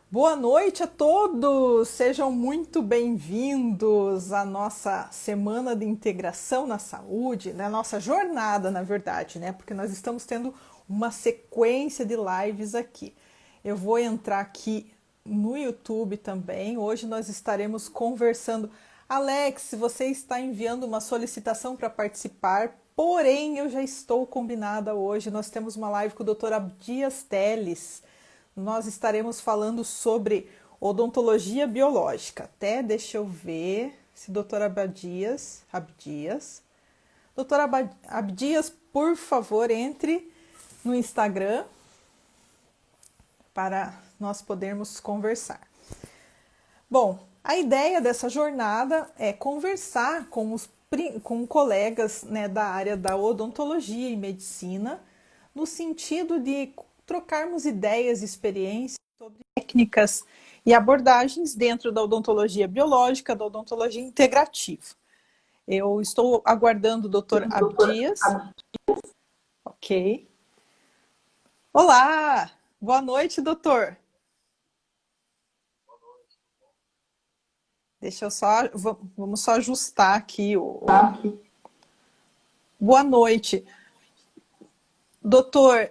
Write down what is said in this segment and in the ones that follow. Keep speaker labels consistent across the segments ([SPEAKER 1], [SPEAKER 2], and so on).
[SPEAKER 1] Boa noite a todos, sejam muito bem-vindos à nossa Semana de Integração na Saúde, na nossa jornada, na verdade, né? Porque nós estamos tendo uma sequência de lives aqui. Eu vou entrar aqui no YouTube também. Hoje nós estaremos conversando. Alex, você está enviando uma solicitação para participar, porém eu já estou combinada hoje. Nós temos uma live com o Dr. Abdias Teles. Nós estaremos falando sobre odontologia biológica. Até deixa eu ver se doutor doutor Abdias, por favor, entre no Instagram para nós podermos conversar. Bom, a ideia dessa jornada é conversar com colegas, né, da área da odontologia e medicina, no sentido de trocarmos ideias e experiências sobre técnicas e abordagens dentro da odontologia biológica, da odontologia integrativa. Eu estou aguardando o doutor Abdias. Ok. Olá! Boa noite, doutor. Deixa eu só... Vamos só ajustar aqui o... Boa noite. Doutor,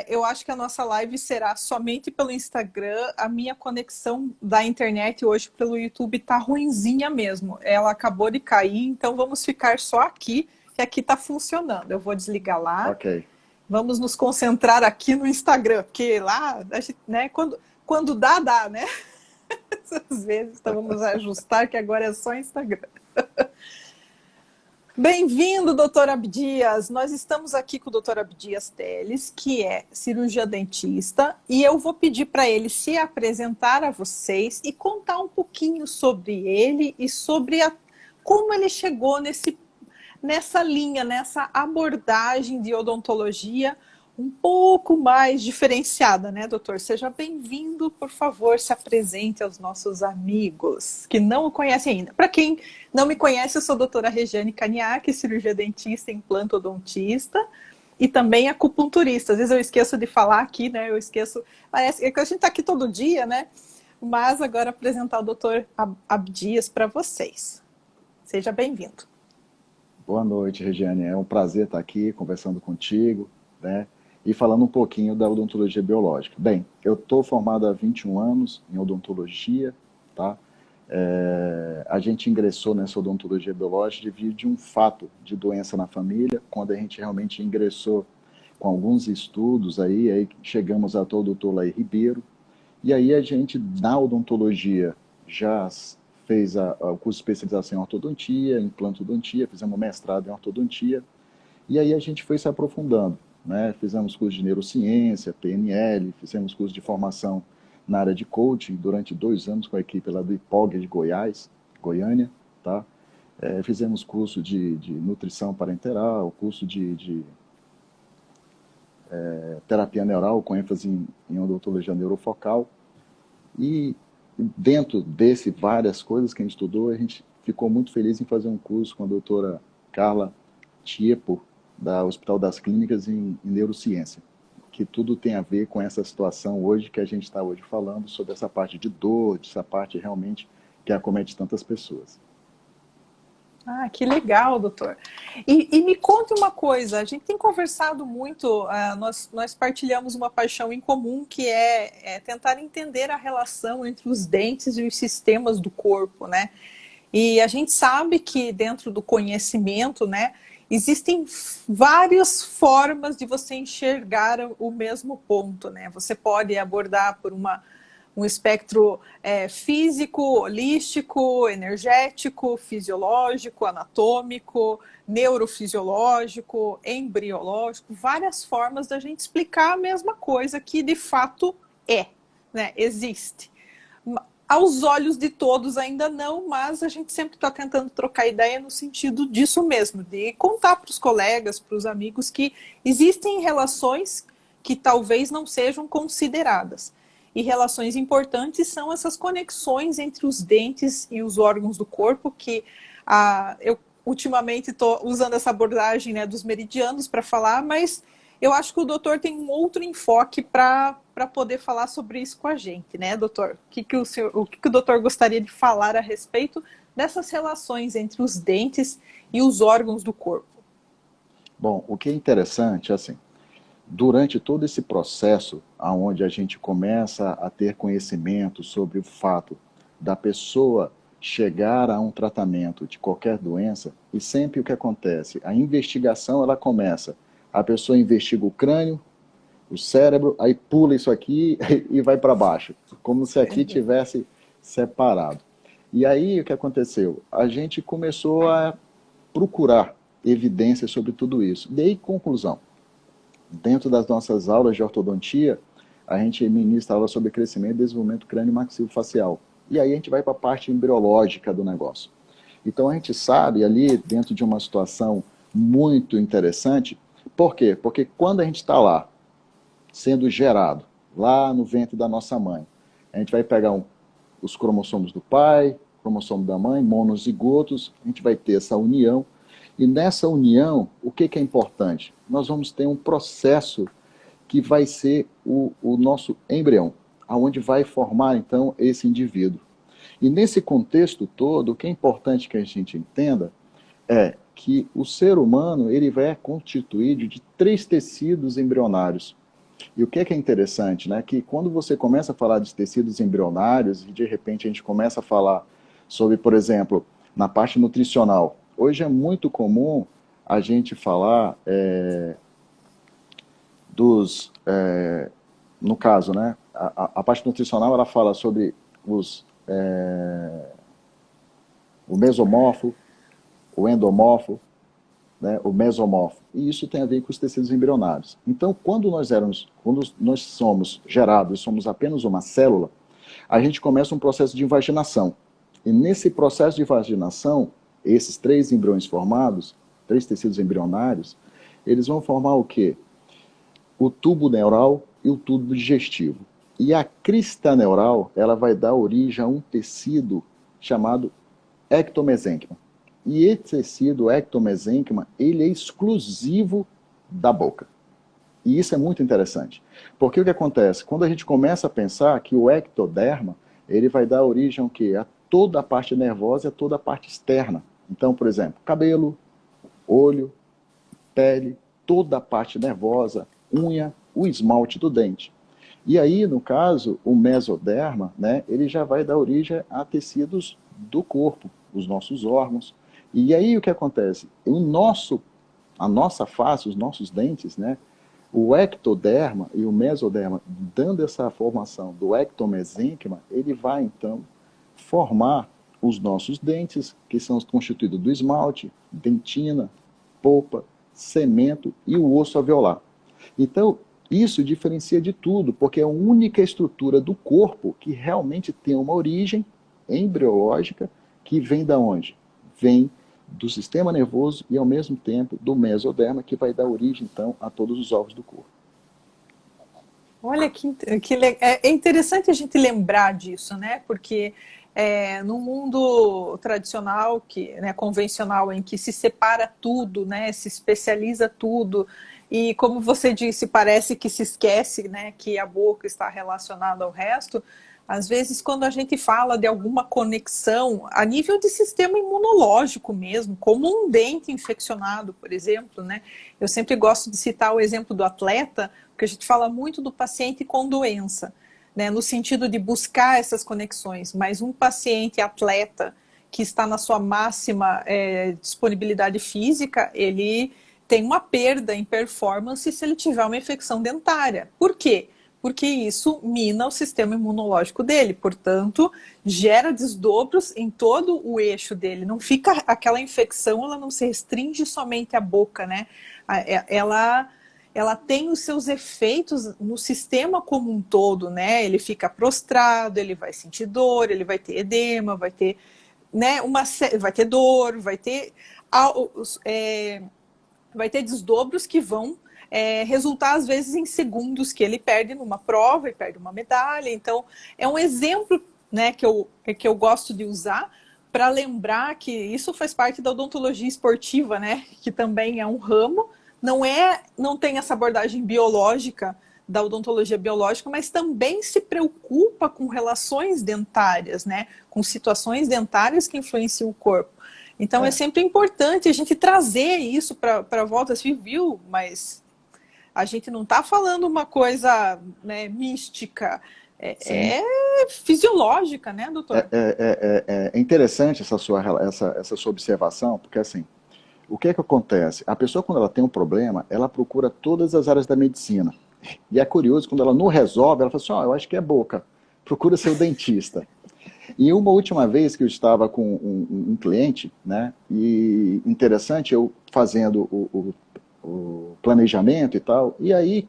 [SPEAKER 1] eu acho que a nossa live será somente pelo Instagram. A minha conexão da internet hoje pelo YouTube tá ruinzinha mesmo. Ela acabou de cair, então vamos ficar só aqui, que aqui tá funcionando. Eu vou desligar lá.
[SPEAKER 2] Ok.
[SPEAKER 1] Vamos nos concentrar aqui no Instagram, porque lá, a gente, né, quando dá, né? Às vezes, então vamos ajustar, que agora é só Instagram. Bem-vindo, doutor Abdias. Nós estamos aqui com o doutor Abdias Teles, que é cirurgião dentista, e eu vou pedir para ele se apresentar a vocês e contar um pouquinho sobre ele e sobre como ele chegou nessa linha, nessa abordagem de odontologia um pouco mais diferenciada, né, doutor? Seja bem-vindo, por favor, se apresente aos nossos amigos que não o conhecem ainda. Para quem não me conhece, eu sou a doutora Regiane Caniac, cirurgia dentista, implantodontista e também acupunturista. Às vezes eu esqueço de falar aqui, né? Eu esqueço, parece que a gente está aqui todo dia, né? Mas agora apresentar o doutor Abdias para vocês. Seja bem-vindo.
[SPEAKER 2] Boa noite, Regiane. É um prazer estar aqui conversando contigo, né? E falando um pouquinho da odontologia biológica. Bem, eu estou formado há 21 anos em odontologia, tá? A gente ingressou nessa odontologia biológica devido de um fato de doença na família, quando a gente realmente ingressou com alguns estudos aí chegamos até o doutor Laí Ribeiro, e aí a gente, na odontologia, já fez o curso de especialização em ortodontia, implantodontia, fizemos um mestrado em ortodontia, e aí a gente foi se aprofundando, né? Fizemos curso de neurociência, PNL, fizemos curso de formação na área de coaching durante 2 anos com a equipe lá do IPOG de Goiás, Goiânia, tá? Fizemos curso de nutrição parenteral, curso de terapia neural com ênfase em odontologia neurofocal, e dentro desse várias coisas que a gente estudou, a gente ficou muito feliz em fazer um curso com a doutora Carla Tiepo, da Hospital das Clínicas em Neurociência, que tudo tem a ver com essa situação hoje que a gente está hoje falando, sobre essa parte de dor, essa parte realmente que acomete tantas pessoas.
[SPEAKER 1] Ah, que legal, doutor. E me conte uma coisa, a gente tem conversado muito, nós partilhamos uma paixão em comum, que é tentar entender a relação entre os dentes e os sistemas do corpo, né? E a gente sabe que dentro do conhecimento, né, existem várias formas de você enxergar o mesmo ponto, né? Você pode abordar por um espectro físico, holístico, energético, fisiológico, anatômico, neurofisiológico, embriológico, várias formas da gente explicar a mesma coisa que de fato é, né? Existe. Aos olhos de todos ainda não, mas a gente sempre está tentando trocar ideia no sentido disso mesmo, de contar para os colegas, para os amigos, que existem relações que talvez não sejam consideradas. E relações importantes são essas conexões entre os dentes e os órgãos do corpo, que eu ultimamente estou usando essa abordagem, né, dos meridianos para falar, mas eu acho que o doutor tem um outro enfoque para para poder falar sobre isso com a gente, né, doutor? O que o doutor gostaria de falar a respeito dessas relações entre os dentes e os órgãos do corpo?
[SPEAKER 2] Bom, o que é interessante, assim, durante todo esse processo, onde a gente começa a ter conhecimento sobre o fato da pessoa chegar a um tratamento de qualquer doença, e sempre o que acontece? A investigação, ela começa, a pessoa investiga o crânio, o cérebro, aí pula isso aqui e vai para baixo, como se aqui tivesse separado. E aí o que aconteceu? A gente começou a procurar evidências sobre tudo isso. E aí, conclusão. Dentro das nossas aulas de ortodontia, a gente ministra aula sobre crescimento e desenvolvimento crânio-maxilofacial. E aí a gente vai para a parte embriológica do negócio. Então a gente sabe ali, dentro de uma situação muito interessante, por quê? Porque quando a gente está lá, sendo gerado, lá no ventre da nossa mãe, a gente vai pegar os cromossomos do pai, cromossomo da mãe, monozigotos, a gente vai ter essa união. E nessa união, o que é importante? Nós vamos ter um processo que vai ser o nosso embrião, aonde vai formar, então, esse indivíduo. E nesse contexto todo, o que é importante que a gente entenda é que o ser humano ele vai constituído de 3 tecidos embrionários. E o que é interessante, né? Que quando você começa a falar de tecidos embrionários e de repente a gente começa a falar sobre, por exemplo, na parte nutricional. Hoje é muito comum a gente falar no caso, né? A parte nutricional ela fala sobre o mesomorfo, o endomorfo, né, o mesomorfo. E isso tem a ver com os tecidos embrionários. Então, quando nós somos gerados, somos apenas uma célula, a gente começa um processo de invaginação. E nesse processo de invaginação, esses 3 embriões formados, 3 tecidos embrionários, eles vão formar o quê? O tubo neural e o tubo digestivo. E a crista neural, ela vai dar origem a um tecido chamado ectomesênquima. E esse tecido ectomesênquima, ele é exclusivo da boca. E isso é muito interessante. Porque o que acontece? Quando a gente começa a pensar que o ectoderma, ele vai dar origem ao quê? A toda a parte nervosa e a toda a parte externa. Então, por exemplo, cabelo, olho, pele, toda a parte nervosa, unha, o esmalte do dente. E aí, no caso, o mesoderma, né, ele já vai dar origem a tecidos do corpo, os nossos órgãos. E aí o que acontece? A nossa face, os nossos dentes, né, o ectoderma e o mesoderma, dando essa formação do ectomesênquima, ele vai então formar os nossos dentes, que são constituídos do esmalte, dentina, polpa, cemento e o osso alveolar. Então, isso diferencia de tudo, porque é a única estrutura do corpo que realmente tem uma origem embriológica que vem da onde? Vem do sistema nervoso e, ao mesmo tempo, do mesoderma, que vai dar origem, então, a todos os órgãos do corpo.
[SPEAKER 1] Olha, é interessante a gente lembrar disso, né? Porque no mundo tradicional, né, convencional, em que se separa tudo, né, se especializa tudo, e como você disse, parece que se esquece, né, que a boca está relacionada ao resto. Às vezes, quando a gente fala de alguma conexão a nível de sistema imunológico mesmo, como um dente infeccionado, por exemplo, né? Eu sempre gosto de citar o exemplo do atleta, porque a gente fala muito do paciente com doença, né? No sentido de buscar essas conexões, mas um paciente atleta que está na sua máxima disponibilidade física, ele tem uma perda em performance se ele tiver uma infecção dentária. Por quê? Porque isso mina o sistema imunológico dele, portanto, gera desdobros em todo o eixo dele. Não fica aquela infecção, ela não se restringe somente à boca, né? Ela tem os seus efeitos no sistema como um todo, né? Ele fica prostrado, ele vai sentir dor, ele vai ter edema, vai ter, né, vai ter dor, vai ter desdobros que vão resultar, às vezes, em segundos que ele perde numa prova e perde uma medalha. Então, é um exemplo, né, que eu gosto de usar para lembrar que isso faz parte da odontologia esportiva, né, que também é um ramo, não tem essa abordagem biológica, da odontologia biológica, mas também se preocupa com relações dentárias, né? Com situações dentárias que influenciam o corpo. Então é sempre importante a gente trazer isso para a volta, assim, viu? Mas a gente não está falando uma coisa, né, mística,
[SPEAKER 2] Sim.
[SPEAKER 1] fisiológica, né, doutor?
[SPEAKER 2] É interessante essa sua observação, porque assim, o que é que acontece? A pessoa, quando ela tem um problema, ela procura todas as áreas da medicina. E é curioso, quando ela não resolve, ela fala assim, eu acho que é boca, procura seu dentista. E uma última vez que eu estava com um cliente, né, e interessante, eu fazendo o planejamento e tal, e aí,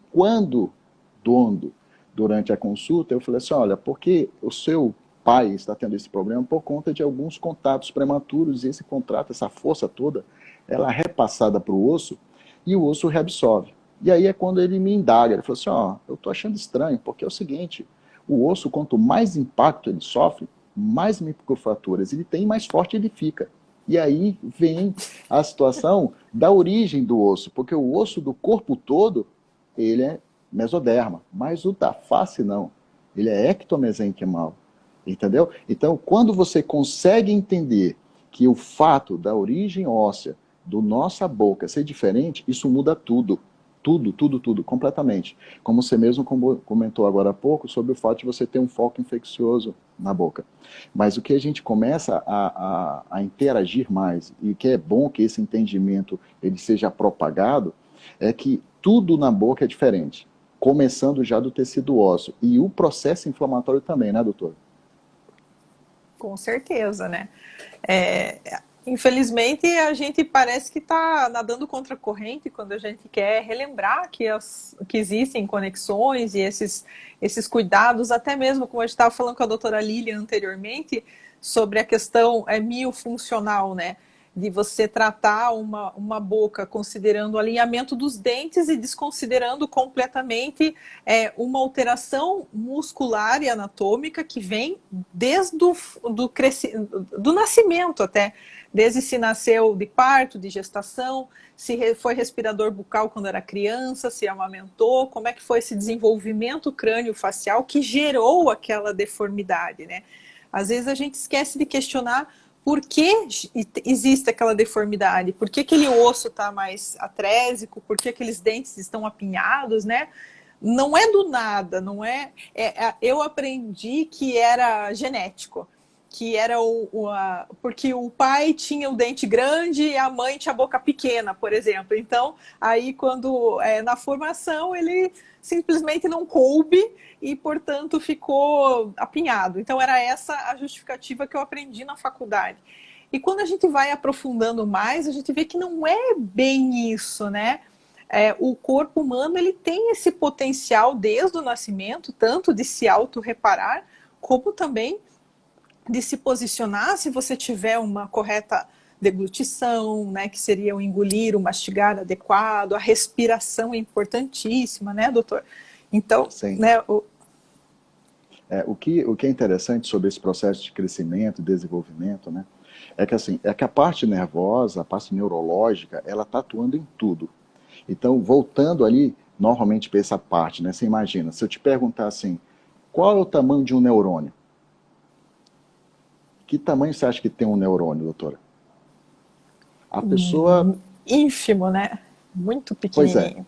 [SPEAKER 2] durante a consulta, eu falei assim, olha, porque o seu pai está tendo esse problema por conta de alguns contatos prematuros, e esse contrato, essa força toda, ela é repassada para o osso, e o osso reabsorve. E aí é quando ele me indaga, ele falou assim, eu estou achando estranho, porque é o seguinte, o osso, quanto mais impacto ele sofre, mais microfraturas ele tem, mais forte ele fica. E aí vem a situação da origem do osso, porque o osso do corpo todo, ele é mesoderma, mas o da face não. Ele é ectomesenquimal, entendeu? Então, quando você consegue entender que o fato da origem óssea do nossa boca ser diferente, isso muda tudo. Tudo, tudo, tudo, completamente. Como você mesmo comentou agora há pouco sobre o fato de você ter um foco infeccioso na boca. Mas o que a gente começa a interagir mais, e que é bom que esse entendimento ele seja propagado, é que tudo na boca é diferente. Começando já do tecido ósseo. E o processo inflamatório também, né, doutor?
[SPEAKER 1] Com certeza, né? É, infelizmente, a gente parece que está nadando contra a corrente quando a gente quer relembrar que existem conexões e esses cuidados, até mesmo como a gente estava falando com a doutora Lilian anteriormente, sobre a questão miofuncional, né? De você tratar uma boca considerando o alinhamento dos dentes e desconsiderando completamente uma alteração muscular e anatômica que vem desde do nascimento até, desde se nasceu de parto, de gestação, se foi respirador bucal quando era criança, se amamentou, como é que foi esse desenvolvimento crânio-facial que gerou aquela deformidade, né? Às vezes a gente esquece de questionar por que existe aquela deformidade, por que aquele osso está mais atrésico, por que aqueles dentes estão apinhados, né? Não é do nada, não é. Eu aprendi que era genético, que era porque o pai tinha o dente grande e a mãe tinha a boca pequena, por exemplo. Então, aí quando na formação ele simplesmente não coube e, portanto, ficou apinhado. Então, era essa a justificativa que eu aprendi na faculdade. E quando a gente vai aprofundando mais, a gente vê que não é bem isso, né? O corpo humano ele tem esse potencial desde o nascimento, tanto de se autorreparar, como também de se posicionar se você tiver uma correta deglutição, né, que seria o engolir, o mastigar adequado, a respiração é importantíssima, né, doutor? Então,
[SPEAKER 2] Sim.
[SPEAKER 1] né,
[SPEAKER 2] O que é interessante sobre esse processo de crescimento e desenvolvimento, né, é que a parte nervosa, a parte neurológica, ela está atuando em tudo. Então, voltando ali, normalmente para essa parte, né, você imagina, se eu te perguntar assim, qual é o tamanho de um neurônio? Que tamanho você acha que tem um neurônio, doutora? A pessoa,
[SPEAKER 1] ínfimo, né? Muito
[SPEAKER 2] pois é,
[SPEAKER 1] pequenininho.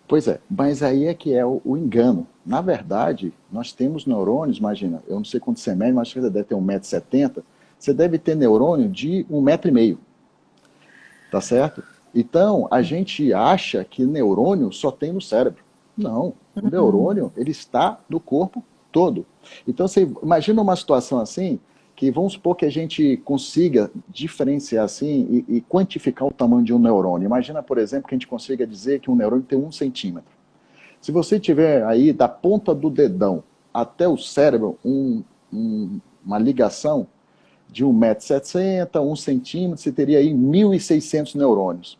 [SPEAKER 2] Pois é, mas aí é que é o engano. Na verdade, nós temos neurônios, imagina, eu não sei quanto você mede, mas acho que você deve ter 1,70 m, você deve ter neurônio de 1,5 m, tá certo? Então, a gente acha que neurônio só tem no cérebro. Não, o neurônio, ele está no corpo todo. Então, você imagina uma situação assim, que vamos supor que a gente consiga diferenciar assim e quantificar o tamanho de um neurônio. Imagina, por exemplo, que a gente consiga dizer que um neurônio tem 1 cm. Se você tiver aí da ponta do dedão até o cérebro uma ligação de 1,70 m, 1 cm, você teria aí 1.600 neurônios.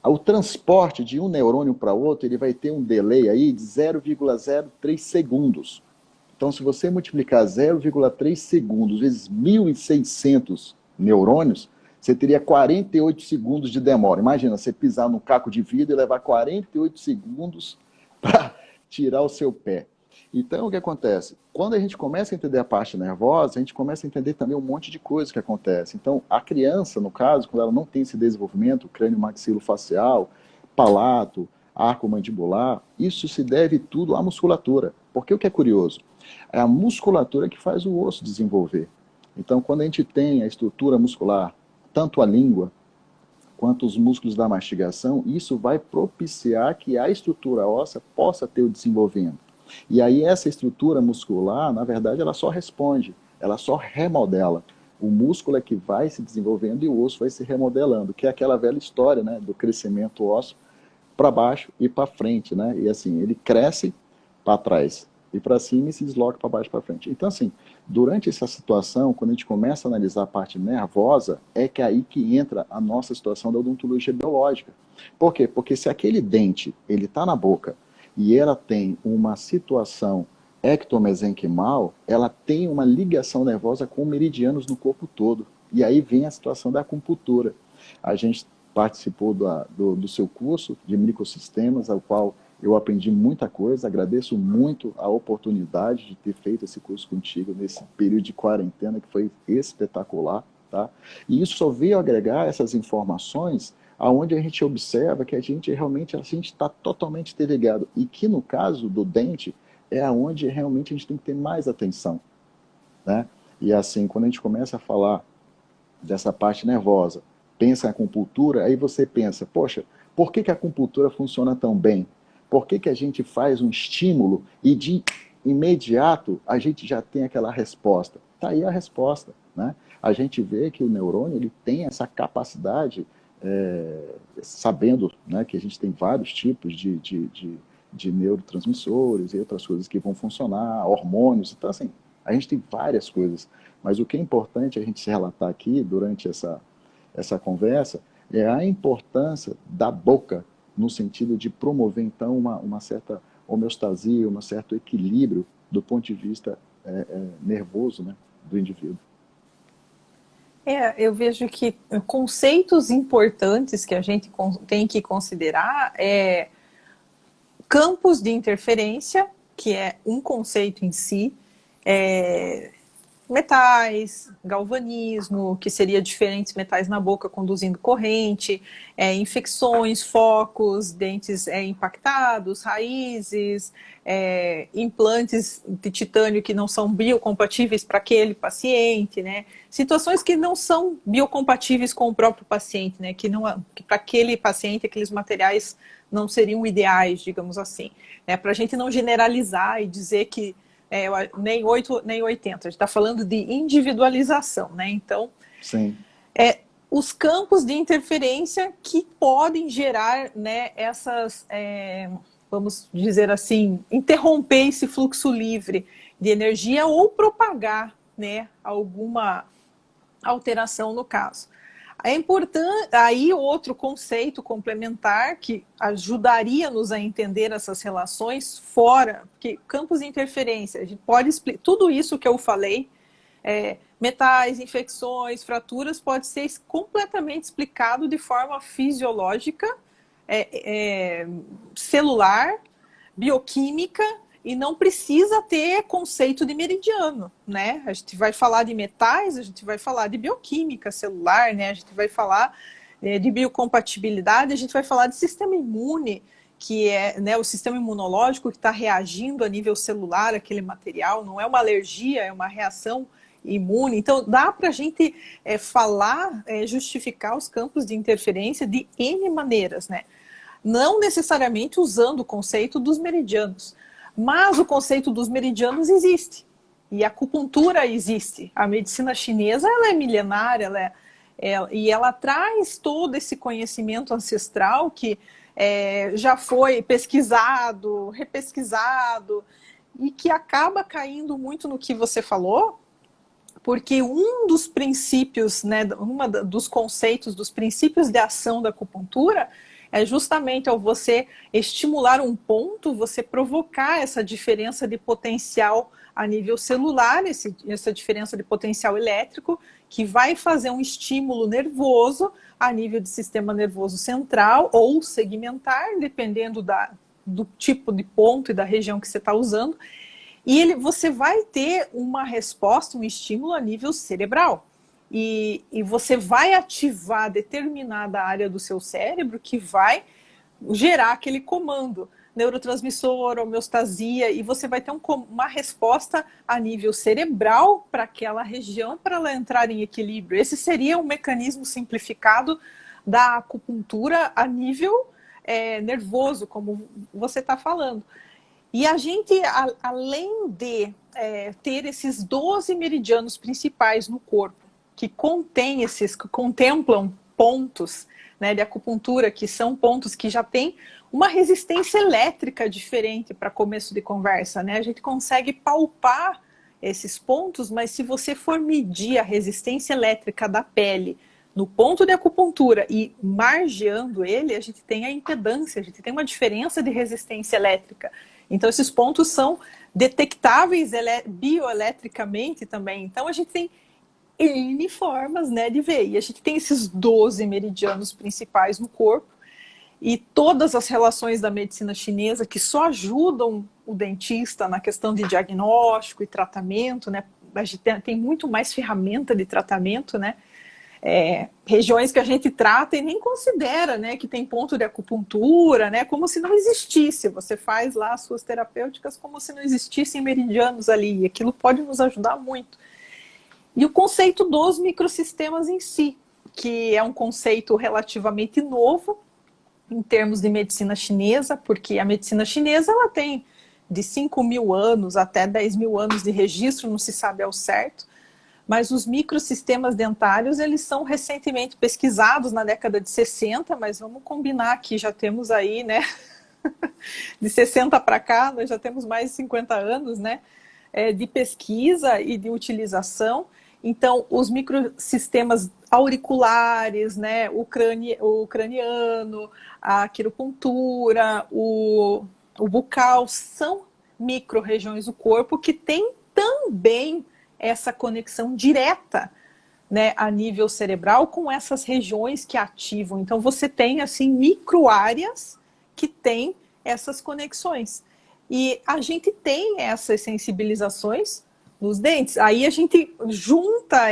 [SPEAKER 2] O transporte de um neurônio para outro, ele vai ter um delay aí de 0,03 segundos. Então, se você multiplicar 0,3 segundos vezes 1.600 neurônios, você teria 48 segundos de demora. Imagina, você pisar num caco de vidro e levar 48 segundos para tirar o seu pé. Então, o que acontece? Quando a gente começa a entender a parte nervosa, a gente começa a entender também um monte de coisa que acontece. Então, a criança, no caso, quando ela não tem esse desenvolvimento, crânio maxilofacial, palato, arco mandibular, isso se deve tudo à musculatura. Porque o que é curioso? É a musculatura que faz o osso desenvolver. Então, quando a gente tem a estrutura muscular, tanto a língua quanto os músculos da mastigação, isso vai propiciar que a estrutura óssea possa ter o desenvolvimento. E aí essa estrutura muscular, na verdade, ela só responde, ela só remodela. O músculo é que vai se desenvolvendo e o osso vai se remodelando, que é aquela velha história, né, do crescimento ósseo para baixo e para frente, né? E assim, ele cresce para trás e para cima e se desloca para baixo e para frente. Então, assim, durante essa situação, quando a gente começa a analisar a parte nervosa, é que é aí que entra a nossa situação da odontologia biológica. Por quê? Porque se aquele dente, ele está na boca e ela tem uma situação ectomesenquimal, ela tem uma ligação nervosa com meridianos no corpo todo. E aí vem a situação da acupuntura. A gente participou do seu curso de microsistemas, ao qual eu aprendi muita coisa, agradeço muito a oportunidade de ter feito esse curso contigo nesse período de quarentena, que foi espetacular, tá? E isso só veio agregar essas informações aonde a gente observa que a gente realmente está totalmente interligado, e que no caso do dente é aonde realmente a gente tem que ter mais atenção, né? E assim, quando a gente começa a falar dessa parte nervosa, pensa em acupuntura, aí você pensa, poxa, por que a acupuntura funciona tão bem? Por que a gente faz um estímulo e de imediato a gente já tem aquela resposta? Está aí a resposta, né? A gente vê que o neurônio ele tem essa capacidade, sabendo, né, que a gente tem vários tipos de neurotransmissores e outras coisas que vão funcionar, hormônios, então assim, a gente tem várias coisas, mas o que é importante a gente se relatar aqui durante essa conversa é a importância da boca no sentido de promover, então, uma certa homeostasia, um certo equilíbrio do ponto de vista nervoso, né, do indivíduo.
[SPEAKER 1] Eu vejo que conceitos importantes que a gente tem que considerar campos de interferência, que é um conceito em si, metais, galvanismo, que seria diferentes metais na boca conduzindo corrente, infecções, focos, dentes impactados, raízes, implantes de titânio que não são biocompatíveis para aquele paciente, né? Situações que não são biocompatíveis com o próprio paciente, né? Que para aquele paciente aqueles materiais não seriam ideais, digamos assim, né? Para a gente não generalizar e dizer que nem 8 nem 80, a gente está falando de individualização, né? Então,
[SPEAKER 2] sim,
[SPEAKER 1] os campos de interferência que podem gerar, né, essas, vamos dizer assim, interromper esse fluxo livre de energia ou propagar, né, alguma alteração no caso. É importante, aí outro conceito complementar que ajudaria-nos a entender essas relações fora, porque campos de interferência, a gente pode explicar, tudo isso que eu falei, metais, infecções, fraturas, pode ser completamente explicado de forma fisiológica, celular, bioquímica, e não precisa ter conceito de meridiano, né? A gente vai falar de metais, a gente vai falar de bioquímica celular, né? A gente vai falar de biocompatibilidade, a gente vai falar de sistema imune, que é, né, o sistema imunológico que está reagindo a nível celular àquele material, não é uma alergia, é uma reação imune. Então, dá para a gente falar, justificar os campos de interferência de N maneiras, né? Não necessariamente usando o conceito dos meridianos. Mas o conceito dos meridianos existe. E a acupuntura existe. A medicina chinesa ela é milenar, e ela traz todo esse conhecimento ancestral que já foi pesquisado, repesquisado, e que acaba caindo muito no que você falou, porque um dos princípios, né, dos conceitos, dos princípios de ação da acupuntura é justamente ao você estimular um ponto, você provocar essa diferença de potencial a nível celular, essa diferença de potencial elétrico, que vai fazer um estímulo nervoso a nível de sistema nervoso central ou segmentar, dependendo do tipo de ponto e da região que você está usando, e você vai ter uma resposta, um estímulo a nível cerebral. E você vai ativar determinada área do seu cérebro que vai gerar aquele comando, neurotransmissor, homeostasia, e você vai ter uma resposta a nível cerebral para aquela região, para ela entrar em equilíbrio. Esse seria um mecanismo simplificado da acupuntura a nível nervoso, como você está falando. E a gente, além de ter esses 12 meridianos principais no corpo, que contemplam pontos, né, de acupuntura, que são pontos que já têm uma resistência elétrica diferente para começo de conversa, né? A gente consegue palpar esses pontos, mas se você for medir a resistência elétrica da pele no ponto de acupuntura e margeando ele, a gente tem a impedância, a gente tem uma diferença de resistência elétrica. Então, esses pontos são detectáveis bioeletricamente também. Então, a gente tem N formas, né, de ver. E a gente tem esses 12 meridianos principais no corpo e todas as relações da medicina chinesa que só ajudam o dentista na questão de diagnóstico e tratamento, né? A gente tem muito mais ferramenta de tratamento, né? Regiões que a gente trata e nem considera, né, que tem ponto de acupuntura, né, como se não existisse. Você faz lá as suas terapêuticas como se não existissem meridianos ali, e aquilo pode nos ajudar muito. E o conceito dos microsistemas em si, que é um conceito relativamente novo em termos de medicina chinesa, porque a medicina chinesa ela tem de 5.000 anos até 10.000 anos de registro, não se sabe ao certo, mas os microsistemas dentários, eles são recentemente pesquisados na década de 60, mas vamos combinar que já temos aí, né, de 60 para cá, nós já temos mais de 50 anos, né, de pesquisa e de utilização. Então, os microsistemas auriculares, né, o craniano, a quiropuntura, o bucal, são micro-regiões do corpo que têm também essa conexão direta, né, a nível cerebral com essas regiões que ativam. Então, você tem, assim, micro-áreas que têm essas conexões. E a gente tem essas sensibilizações nos dentes. Aí a gente junta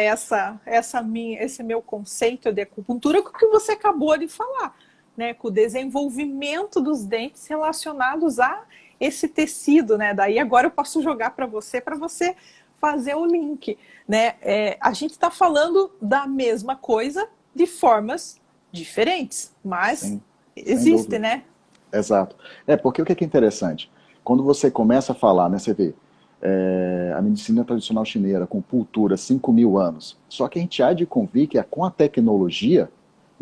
[SPEAKER 1] esse meu conceito de acupuntura com o que você acabou de falar, né, com o desenvolvimento dos dentes relacionados a esse tecido, né? Daí agora eu posso jogar para você fazer o link, né? A gente está falando da mesma coisa de formas diferentes, mas
[SPEAKER 2] Sim,
[SPEAKER 1] existe, né?
[SPEAKER 2] Exato. Porque o que é interessante? Quando você começa a falar, né, você vê, a medicina tradicional chinesa, com cultura, 5.000 anos. Só que a gente há de convir que com a tecnologia,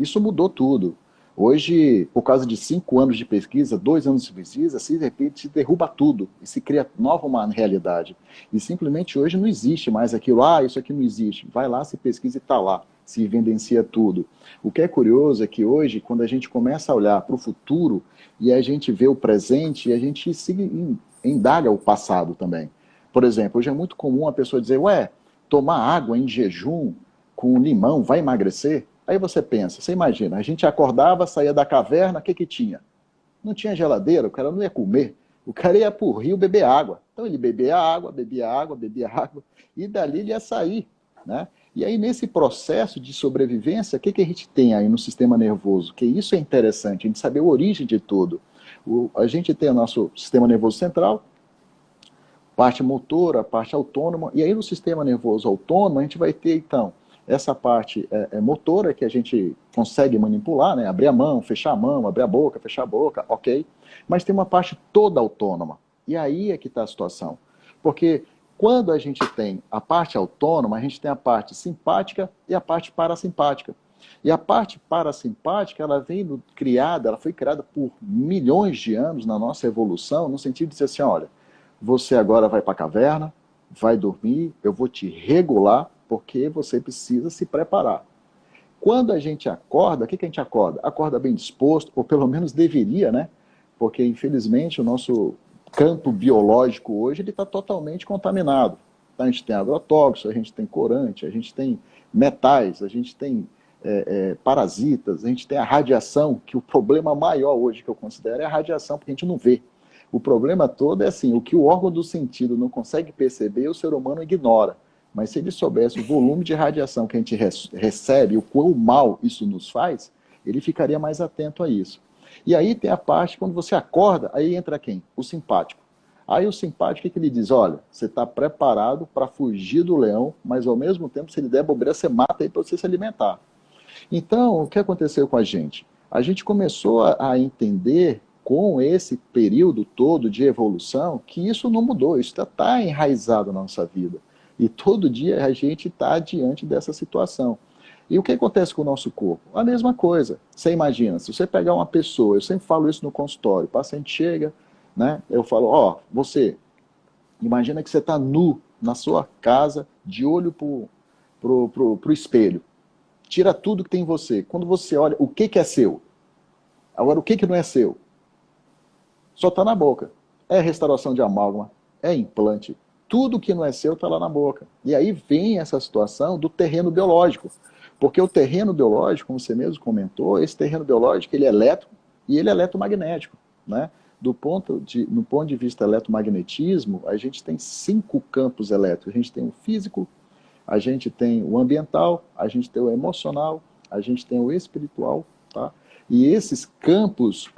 [SPEAKER 2] isso mudou tudo. Hoje, por causa de 5 anos de pesquisa, 2 anos de pesquisa, de repente se derruba tudo e se cria nova uma realidade. E simplesmente hoje não existe mais aquilo, isso aqui não existe. Vai lá, se pesquisa e está lá, se evidencia tudo. O que é curioso é que hoje, quando a gente começa a olhar para o futuro e a gente vê o presente, a gente se indaga o passado também. Por exemplo, hoje é muito comum a pessoa dizer, tomar água em jejum com limão vai emagrecer? Aí você pensa, você imagina, a gente acordava, saía da caverna, o que tinha? Não tinha geladeira, o cara não ia comer, o cara ia para o rio beber água. Então ele bebia água, e dali ele ia sair, né? E aí nesse processo de sobrevivência, o que a gente tem aí no sistema nervoso? Que isso é interessante, a gente saber a origem de tudo. A gente tem o nosso sistema nervoso central, parte motora, parte autônoma, e aí no sistema nervoso autônomo a gente vai ter, então, essa parte motora que a gente consegue manipular, né? Abrir a mão, fechar a mão, abrir a boca, fechar a boca, ok. Mas tem uma parte toda autônoma. E aí é que está a situação. Porque quando a gente tem a parte autônoma, a gente tem a parte simpática e a parte parasimpática. E a parte parasimpática, ela foi criada por milhões de anos na nossa evolução, no sentido de dizer assim, olha, você agora vai para a caverna, vai dormir, eu vou te regular, porque você precisa se preparar. Quando a gente acorda, o que a gente acorda? Acorda bem disposto, ou pelo menos deveria, né? Porque, infelizmente, o nosso campo biológico hoje está totalmente contaminado. A gente tem agrotóxico, a gente tem corante, a gente tem metais, a gente tem parasitas, a gente tem a radiação, que o problema maior hoje que eu considero é a radiação, porque a gente não vê. O problema todo é assim, o que o órgão do sentido não consegue perceber, o ser humano ignora. Mas se ele soubesse o volume de radiação que a gente recebe, o quão mal isso nos faz, ele ficaria mais atento a isso. E aí tem a parte, quando você acorda, aí entra quem? O simpático. Aí o simpático, o que ele diz? Olha, você está preparado para fugir do leão, mas ao mesmo tempo, se ele der bobeira, você mata ele para você se alimentar. Então, o que aconteceu com a gente? A gente começou a entender, com esse período todo de evolução, que isso não mudou, isso está enraizado na nossa vida. E todo dia a gente está diante dessa situação. E o que acontece com o nosso corpo? A mesma coisa. Você imagina, se você pegar uma pessoa, eu sempre falo isso no consultório, o paciente chega, né, eu falo, ó, você, imagina que você está nu na sua casa, de olho pro espelho. Tira tudo que tem em você. Quando você olha, o que é seu? Agora, o que não é seu? Só está na boca. É restauração de amálgama, é implante. Tudo que não é seu está lá na boca. E aí vem essa situação do terreno biológico. Porque o terreno biológico, como você mesmo comentou, esse terreno biológico ele é elétrico e ele é eletromagnético. Né? No ponto de vista eletromagnetismo, a gente tem 5 campos elétricos. A gente tem o físico, a gente tem o ambiental, a gente tem o emocional, a gente tem o espiritual, tá? E esses campos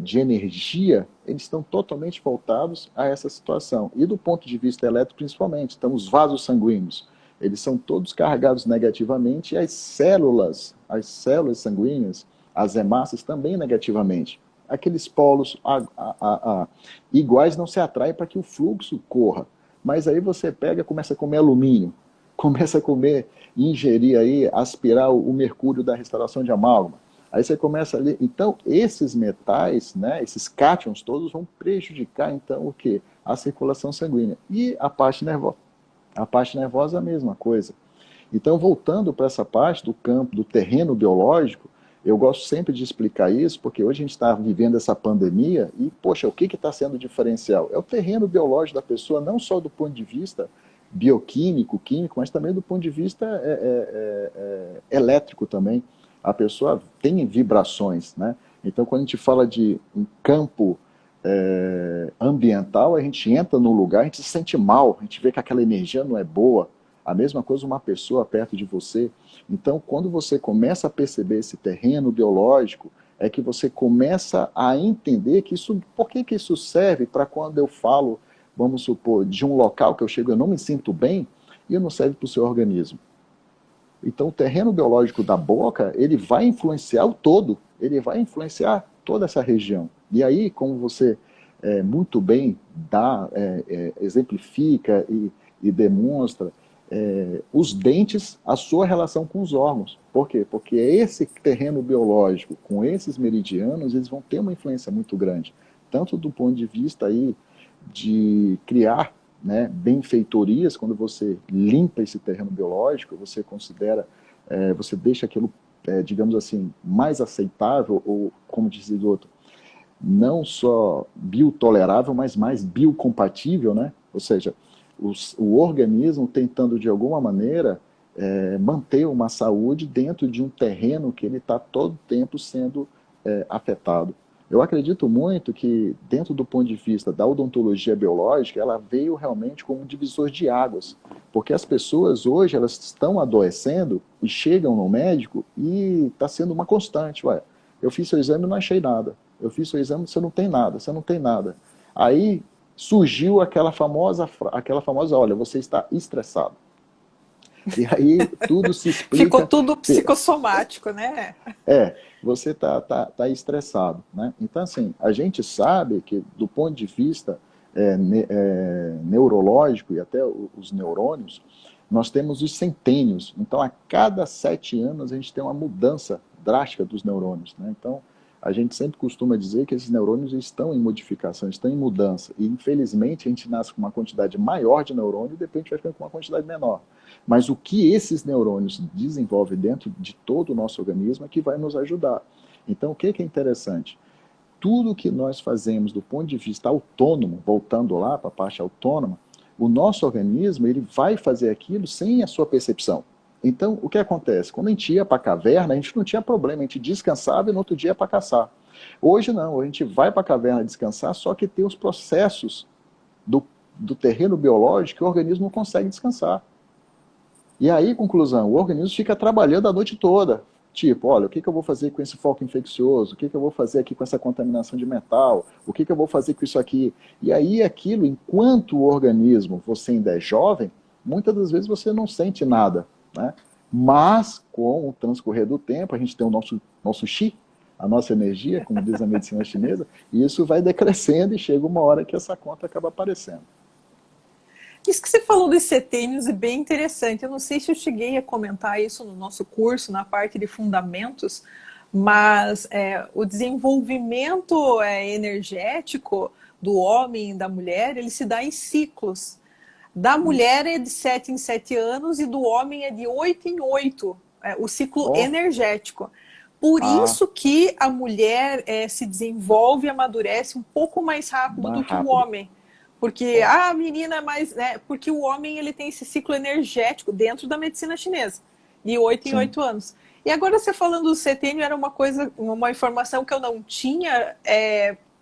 [SPEAKER 2] de energia, eles estão totalmente voltados a essa situação. E do ponto de vista elétrico, principalmente, então os vasos sanguíneos, eles são todos carregados negativamente, e as células sanguíneas, as hemácias, também negativamente. Aqueles polos iguais não se atraem para que o fluxo corra. Mas aí você pega e começa a comer alumínio, começa a comer, ingerir aí, aspirar o mercúrio da restauração de amálgama. Aí você começa ali. Então, esses metais, né, esses cátions todos vão prejudicar, então, o quê? A circulação sanguínea. E a parte nervosa. A parte nervosa é a mesma coisa. Então, voltando para essa parte do campo, do terreno biológico, eu gosto sempre de explicar isso, porque hoje a gente está vivendo essa pandemia e, poxa, o que está sendo diferencial? É o terreno biológico da pessoa, não só do ponto de vista bioquímico, químico, mas também do ponto de vista elétrico também. A pessoa tem vibrações, né? Então, quando a gente fala de um campo ambiental, a gente entra num lugar, a gente se sente mal, a gente vê que aquela energia não é boa. A mesma coisa uma pessoa perto de você. Então, quando você começa a perceber esse terreno biológico, é que você começa a entender que isso, por que isso serve para quando eu falo, vamos supor, de um local que eu chego e eu não me sinto bem, e não serve para o seu organismo. Então, o terreno biológico da boca, ele vai influenciar o todo, ele vai influenciar toda essa região. E aí, como você muito bem exemplifica e demonstra, os dentes, a sua relação com os órgãos. Por quê? Porque esse terreno biológico, com esses meridianos, eles vão ter uma influência muito grande. Tanto do ponto de vista aí de criar, né, benfeitorias, quando você limpa esse terreno biológico, você considera, você deixa aquilo, digamos assim, mais aceitável, ou, como diz o outro, não só biotolerável, mas mais biocompatível, né? Ou seja, o organismo tentando, de alguma maneira, manter uma saúde dentro de um terreno que ele está todo tempo sendo afetado. Eu acredito muito que, dentro do ponto de vista da odontologia biológica, ela veio realmente como um divisor de águas, porque as pessoas hoje elas estão adoecendo e chegam no médico e está sendo uma constante. Ué, eu fiz seu exame e não achei nada. Eu fiz seu exame e você não tem nada, você não tem nada. Aí surgiu aquela famosa, olha, você está estressado. E aí tudo se explica.
[SPEAKER 1] Ficou tudo psicossomático, né?
[SPEAKER 2] Você tá estressado, né? Então, assim, a gente sabe que do ponto de vista neurológico e até os neurônios, nós temos os centênios. Então, a cada 7 anos, a gente tem uma mudança drástica dos neurônios, né? Então, a gente sempre costuma dizer que esses neurônios estão em modificação, estão em mudança. E, infelizmente, a gente nasce com uma quantidade maior de neurônio e depois a gente vai ficando com uma quantidade menor. Mas o que esses neurônios desenvolvem dentro de todo o nosso organismo é que vai nos ajudar. Então, o que é interessante? Tudo que nós fazemos do ponto de vista autônomo, voltando lá para a parte autônoma, o nosso organismo ele vai fazer aquilo sem a sua percepção. Então, o que acontece? Quando a gente ia para a caverna, a gente não tinha problema, a gente descansava e no outro dia ia para caçar. Hoje não, a gente vai para a caverna descansar, só que tem os processos do terreno biológico que o organismo não consegue descansar. E aí, conclusão, o organismo fica trabalhando a noite toda. Tipo, olha, o que eu vou fazer com esse foco infeccioso? O que eu vou fazer aqui com essa contaminação de metal? O que eu vou fazer com isso aqui? E aí, aquilo, enquanto o organismo, você ainda é jovem, muitas das vezes você não sente nada, né? Mas, com o transcorrer do tempo, a gente tem o nosso chi, a nossa energia, como diz a medicina chinesa, e isso vai decrescendo e chega uma hora que essa conta acaba aparecendo.
[SPEAKER 1] Isso que você falou dos setênios é bem interessante. Eu não sei se eu cheguei a comentar isso no nosso curso, na parte de fundamentos, mas o desenvolvimento energético do homem e da mulher, ele se dá em ciclos. Da mulher é de 7 em 7 anos e do homem é de 8 em 8, o ciclo
[SPEAKER 2] Oh,
[SPEAKER 1] energético. Por
[SPEAKER 2] ah,
[SPEAKER 1] isso que a mulher se desenvolve e amadurece um pouco mais rápido
[SPEAKER 2] mais
[SPEAKER 1] do que o
[SPEAKER 2] rápido.
[SPEAKER 1] homem. Porque
[SPEAKER 2] Oh,
[SPEAKER 1] a menina é mais. Né, porque o homem ele tem esse ciclo energético dentro da medicina chinesa, de 8 em
[SPEAKER 2] sim.
[SPEAKER 1] 8 anos. E agora você falando do setênio, era uma informação que eu não tinha.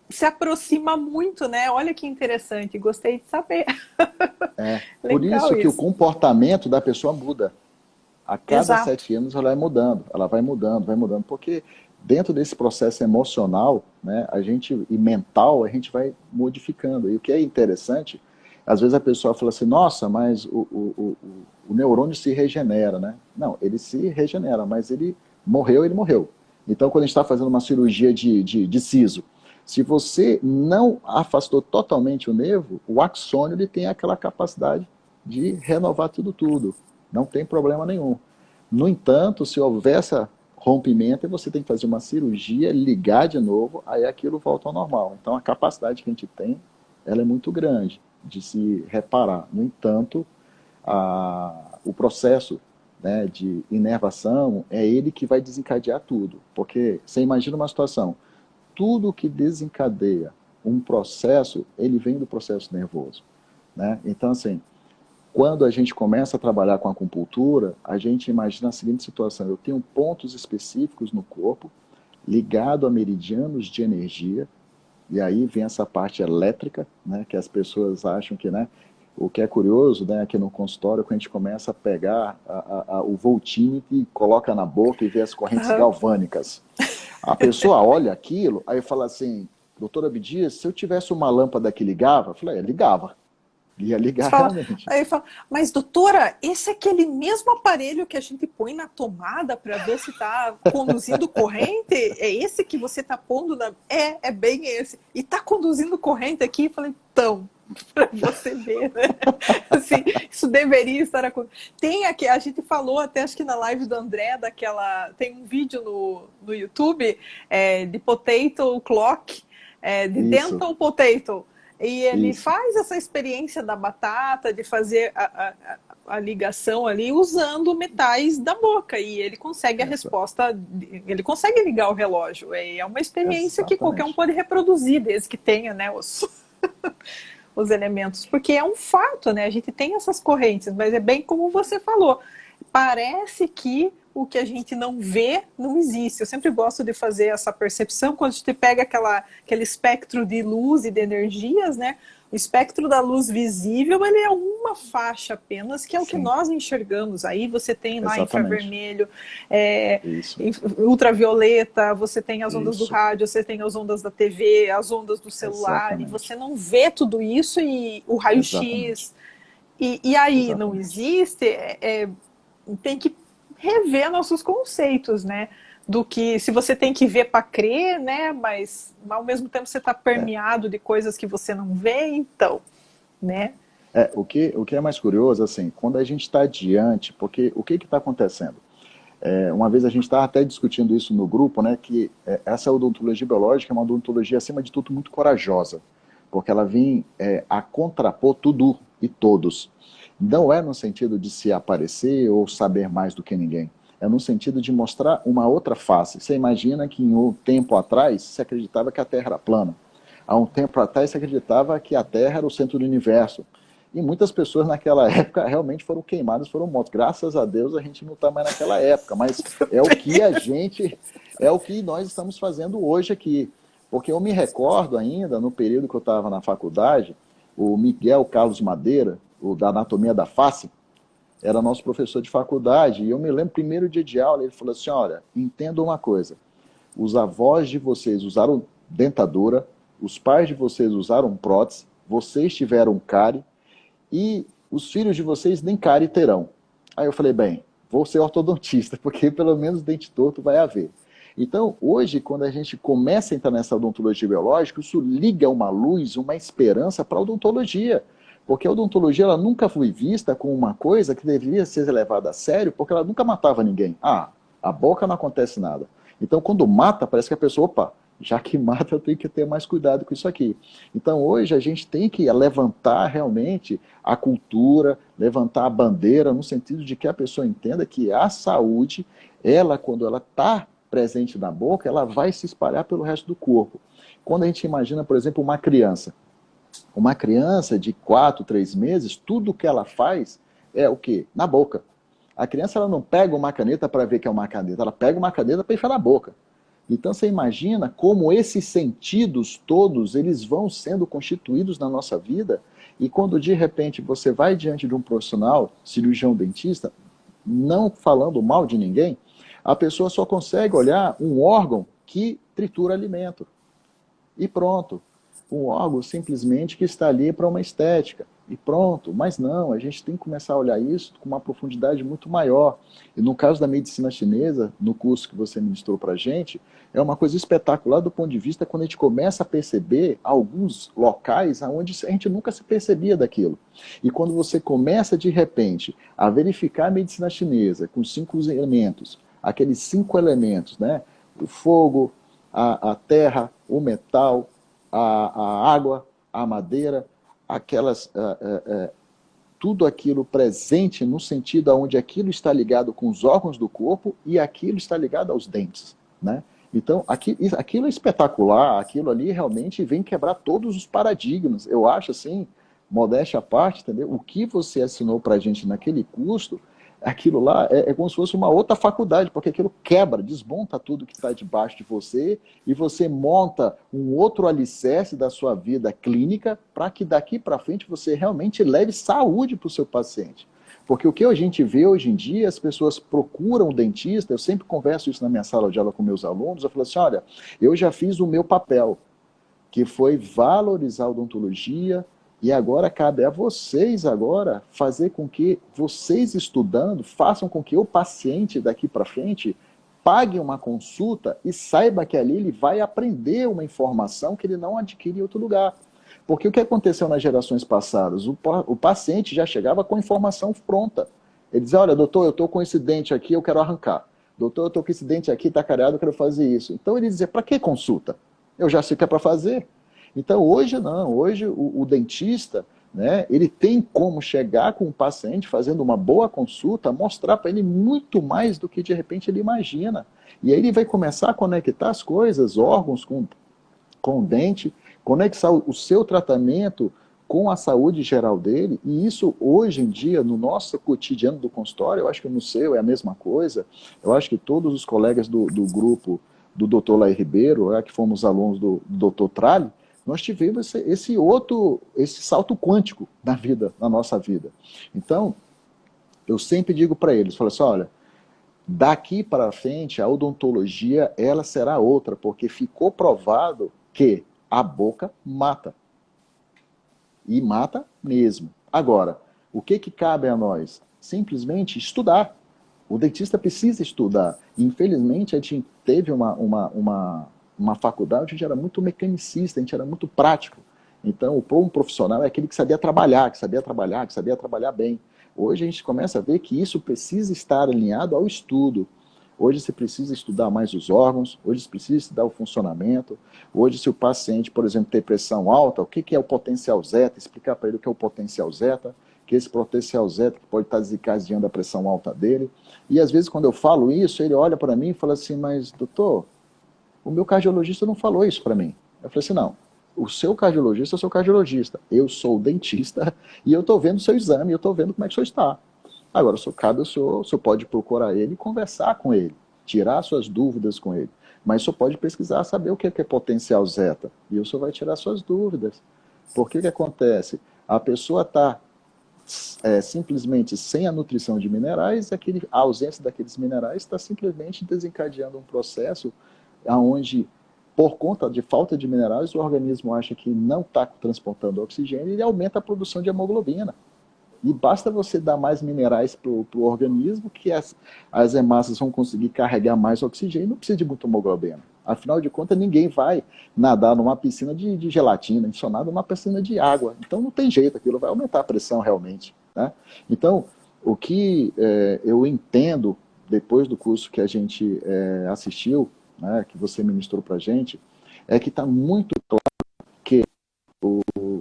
[SPEAKER 1] Se aproxima muito, né? Olha que interessante, gostei de saber.
[SPEAKER 2] Por
[SPEAKER 1] Legal
[SPEAKER 2] isso que o
[SPEAKER 1] isso.
[SPEAKER 2] comportamento da pessoa muda. A cada
[SPEAKER 1] Exato.
[SPEAKER 2] 7 anos ela vai mudando, porque dentro desse processo emocional, né, e mental, a gente vai modificando. E o que é interessante, às vezes a pessoa fala assim, nossa, mas o neurônio se regenera, né? Não, ele se regenera, mas ele morreu. Então, quando a gente está fazendo uma cirurgia de siso, se você não afastou totalmente o nervo, o axônio ele tem aquela capacidade de renovar tudo. Não tem problema nenhum. No entanto, se houver esse rompimento, você tem que fazer uma cirurgia, ligar de novo, aí aquilo volta ao normal. Então, a capacidade que a gente tem, ela é muito grande de se reparar. No entanto, o processo, né, de inervação é ele que vai desencadear tudo. Porque você imagina uma situação, tudo que desencadeia um processo, ele vem do processo nervoso. Né? Então, assim, quando a gente começa a trabalhar com a acupuntura, a gente imagina a seguinte situação: eu tenho pontos específicos no corpo, ligado a meridianos de energia, e aí vem essa parte elétrica, né, que as pessoas acham que, né, o que é curioso, né, aqui no consultório, quando a gente começa a pegar o voltímetro e coloca na boca e vê as correntes
[SPEAKER 1] Uhum.
[SPEAKER 2] galvânicas. A pessoa olha aquilo, aí fala assim, doutora Abdias, se eu tivesse uma lâmpada que ligava, eu falei, ligava. Ia
[SPEAKER 1] Você
[SPEAKER 2] ligar
[SPEAKER 1] fala,
[SPEAKER 2] realmente.
[SPEAKER 1] aí fala, mas doutora, esse é aquele mesmo aparelho que a gente põe na tomada para ver se está conduzindo corrente? É esse que você está pondo na. É bem esse. E está conduzindo corrente aqui? Eu falei, então, para você ver, né? Assim, isso deveria estar acontecendo. Tem aqui, a gente falou até acho que na live do André, tem um vídeo no YouTube de potato clock, de
[SPEAKER 2] Isso,
[SPEAKER 1] dental potato. E ele
[SPEAKER 2] isso,
[SPEAKER 1] faz essa experiência da batata, de fazer a ligação ali usando metais da boca. E ele consegue a
[SPEAKER 2] essa,
[SPEAKER 1] resposta, ele consegue ligar o relógio. É uma experiência que qualquer um
[SPEAKER 2] exatamente.
[SPEAKER 1] pode reproduzir, desde que tenha, né, os elementos. Porque é um fato, né? A gente tem essas correntes, mas é bem como você falou. Parece que o que a gente não vê não existe. Eu sempre gosto de fazer essa percepção quando a gente pega aquele espectro de luz e de energias, né? O espectro da luz visível, ele é uma faixa apenas, que é o que
[SPEAKER 2] Sim,
[SPEAKER 1] nós enxergamos. Aí você tem lá
[SPEAKER 2] exatamente.
[SPEAKER 1] infravermelho, é,
[SPEAKER 2] Isso,
[SPEAKER 1] ultravioleta, você tem as ondas do
[SPEAKER 2] isso,
[SPEAKER 1] rádio, você tem as ondas da TV, as ondas do celular, e
[SPEAKER 2] exatamente,
[SPEAKER 1] você não vê tudo isso e o
[SPEAKER 2] exatamente,
[SPEAKER 1] raio-x. E aí não
[SPEAKER 2] exatamente.
[SPEAKER 1] existe, tem que rever nossos conceitos, né? Do que se você tem que ver para crer, né? Mas ao mesmo tempo você está
[SPEAKER 2] É,
[SPEAKER 1] permeado de coisas que você não vê, então, né?
[SPEAKER 2] o que é mais curioso, assim, quando a gente está diante, porque o que está acontecendo? Uma vez a gente estava até discutindo isso no grupo, né, que essa odontologia biológica é uma odontologia, acima de tudo, muito corajosa, porque ela vem a contrapor tudo e todos. Não é no sentido de se aparecer ou saber mais do que ninguém, é no sentido de mostrar uma outra face. Você imagina que em um tempo atrás se acreditava que a Terra era plana. Há um tempo atrás se acreditava que a Terra era o centro do universo. E muitas pessoas naquela época realmente foram queimadas, foram mortas. Graças a Deus a gente não está mais naquela época, mas é o que é o que nós estamos fazendo hoje aqui. Porque eu me recordo ainda, no período que eu estava na faculdade, o Miguel Carlos Madeira, o da Anatomia da Face, era nosso professor de faculdade, e eu me lembro, primeiro dia de aula, ele falou assim, olha, entenda uma coisa, os avós de vocês usaram dentadura, os pais de vocês usaram prótese, vocês tiveram cárie, e os filhos de vocês nem cárie terão. Aí eu falei, bem, vou ser ortodontista, porque pelo menos dente torto vai haver. Então, hoje, quando a gente começa a entrar nessa odontologia biológica, isso liga uma luz, uma esperança para a odontologia. Porque a odontologia ela nunca foi vista como uma coisa que deveria ser levada a sério, porque ela nunca matava ninguém. Ah, a boca não acontece nada. Então, quando mata, parece que a pessoa, opa, já que mata, eu tenho que ter mais cuidado com isso aqui. Então, hoje, a gente tem que levantar realmente a cultura, levantar a bandeira, no sentido de que a pessoa entenda que a saúde, ela, quando ela está presente na boca, ela vai se espalhar pelo resto do corpo. Quando a gente imagina, por exemplo, uma criança de 4, 3 meses, tudo que ela faz é o quê? Na boca. A criança ela não pega uma caneta para ver que é uma caneta, ela pega uma caneta para enfiar na boca. Então você imagina como esses sentidos todos, eles vão sendo constituídos na nossa vida, e quando de repente você vai diante de um profissional, cirurgião dentista, não falando mal de ninguém, a pessoa só consegue olhar um órgão que tritura alimento. E pronto. Um órgão simplesmente que está ali para uma estética. E pronto. Mas não, a gente tem que começar a olhar isso com uma profundidade muito maior. E no caso da medicina chinesa, no curso que você ministrou para a gente, é uma coisa espetacular do ponto de vista quando a gente começa a perceber alguns locais onde a gente nunca se percebia daquilo. E quando você começa, de repente, a verificar a medicina chinesa com 5 elementos, aqueles 5 elementos, né? O fogo, a terra, o metal, a água, a madeira, tudo aquilo presente no sentido onde aquilo está ligado com os órgãos do corpo e aquilo está ligado aos dentes, né? Então, aquilo é espetacular, aquilo ali realmente vem quebrar todos os paradigmas. Eu acho assim, modéstia à parte, entendeu? O que você assinou para a gente naquele curso, aquilo lá é como se fosse uma outra faculdade, porque aquilo quebra, desmonta tudo que está debaixo de você e você monta um outro alicerce da sua vida clínica para que daqui para frente você realmente leve saúde para o seu paciente. Porque o que a gente vê hoje em dia, as pessoas procuram o dentista, eu sempre converso isso na minha sala de aula com meus alunos, eu falo assim, olha, eu já fiz o meu papel, que foi valorizar a odontologia, e agora cabe a vocês agora fazer com que vocês estudando, façam com que o paciente daqui para frente pague uma consulta e saiba que ali ele vai aprender uma informação que ele não adquire em outro lugar. Porque o que aconteceu nas gerações passadas? O paciente já chegava com a informação pronta. Ele dizia, olha, doutor, eu estou com esse dente aqui, eu quero arrancar. Doutor, eu estou com esse dente aqui, está careado, eu quero fazer isso. Então ele dizia, para que consulta? Eu já sei o que é para fazer. Então hoje não, hoje o dentista, né, ele tem como chegar com o paciente fazendo uma boa consulta, mostrar para ele muito mais do que de repente ele imagina. E aí ele vai começar a conectar as coisas, órgãos com o dente, conectar o seu tratamento com a saúde geral dele, e isso hoje em dia, no nosso cotidiano do consultório, eu acho que no seu é a mesma coisa, eu acho que todos os colegas do grupo do Dr. Laí Ribeiro, que fomos alunos do Dr. Tralli, nós tivemos esse salto quântico na nossa vida. Então, eu sempre digo para eles, falo assim, olha, daqui para frente a odontologia ela será outra, porque ficou provado que a boca mata. E mata mesmo. Agora, o que cabe a nós? Simplesmente estudar. O dentista precisa estudar. Infelizmente, a gente teve uma faculdade onde era muito mecanicista, a gente era muito prático. Então, um profissional é aquele que sabia trabalhar, que sabia trabalhar bem. Hoje a gente começa a ver que isso precisa estar alinhado ao estudo. Hoje você precisa estudar mais os órgãos, hoje você precisa estudar o funcionamento. Hoje, se o paciente, por exemplo, tem pressão alta, o que é o potencial zeta? Explicar para ele o que é o potencial zeta, que esse potencial zeta pode estar desencadeando a pressão alta dele. E às vezes, quando eu falo isso, ele olha para mim e fala assim, mas doutor, o meu cardiologista não falou isso para mim. Eu falei assim, não, o seu cardiologista é o seu cardiologista. Eu sou o dentista e eu estou vendo o seu exame, eu estou vendo como é que o senhor está. Agora, cabe ao senhor, o senhor pode procurar ele e conversar com ele, tirar suas dúvidas com ele. Mas o senhor pode pesquisar, saber o que é potencial zeta. E o senhor vai tirar suas dúvidas. Por que acontece? A pessoa está simplesmente sem a nutrição de minerais, a ausência daqueles minerais está simplesmente desencadeando um processo onde, por conta de falta de minerais, o organismo acha que não está transportando oxigênio e ele aumenta a produção de hemoglobina. E basta você dar mais minerais para o organismo que as hemácias vão conseguir carregar mais oxigênio, não precisa de muito hemoglobina. Afinal de contas, ninguém vai nadar numa piscina de gelatina, a gente só nada numa piscina de água. Então não tem jeito, aquilo vai aumentar a pressão realmente. Né? Então, o que eu entendo, depois do curso que a gente assistiu, né, que você ministrou para a gente, é que está muito claro que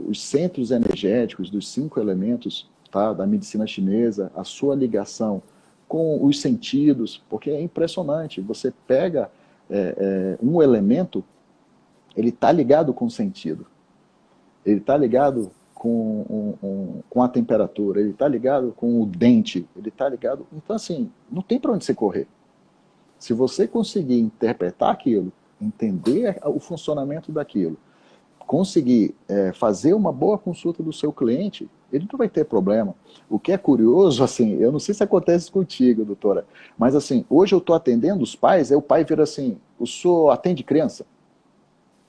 [SPEAKER 2] os centros energéticos dos 5 elementos, tá, da medicina chinesa, a sua ligação com os sentidos, porque é impressionante, você pega um elemento, ele está ligado com o sentido, ele está ligado com a temperatura, ele está ligado com o dente, ele está ligado... Então, assim, não tem para onde você correr. Se você conseguir interpretar aquilo, entender o funcionamento daquilo, conseguir fazer uma boa consulta do seu cliente, ele não vai ter problema. O que é curioso, assim, eu não sei se acontece contigo, doutora, mas assim, hoje eu estou atendendo os pais, aí o pai vira assim, o senhor atende criança?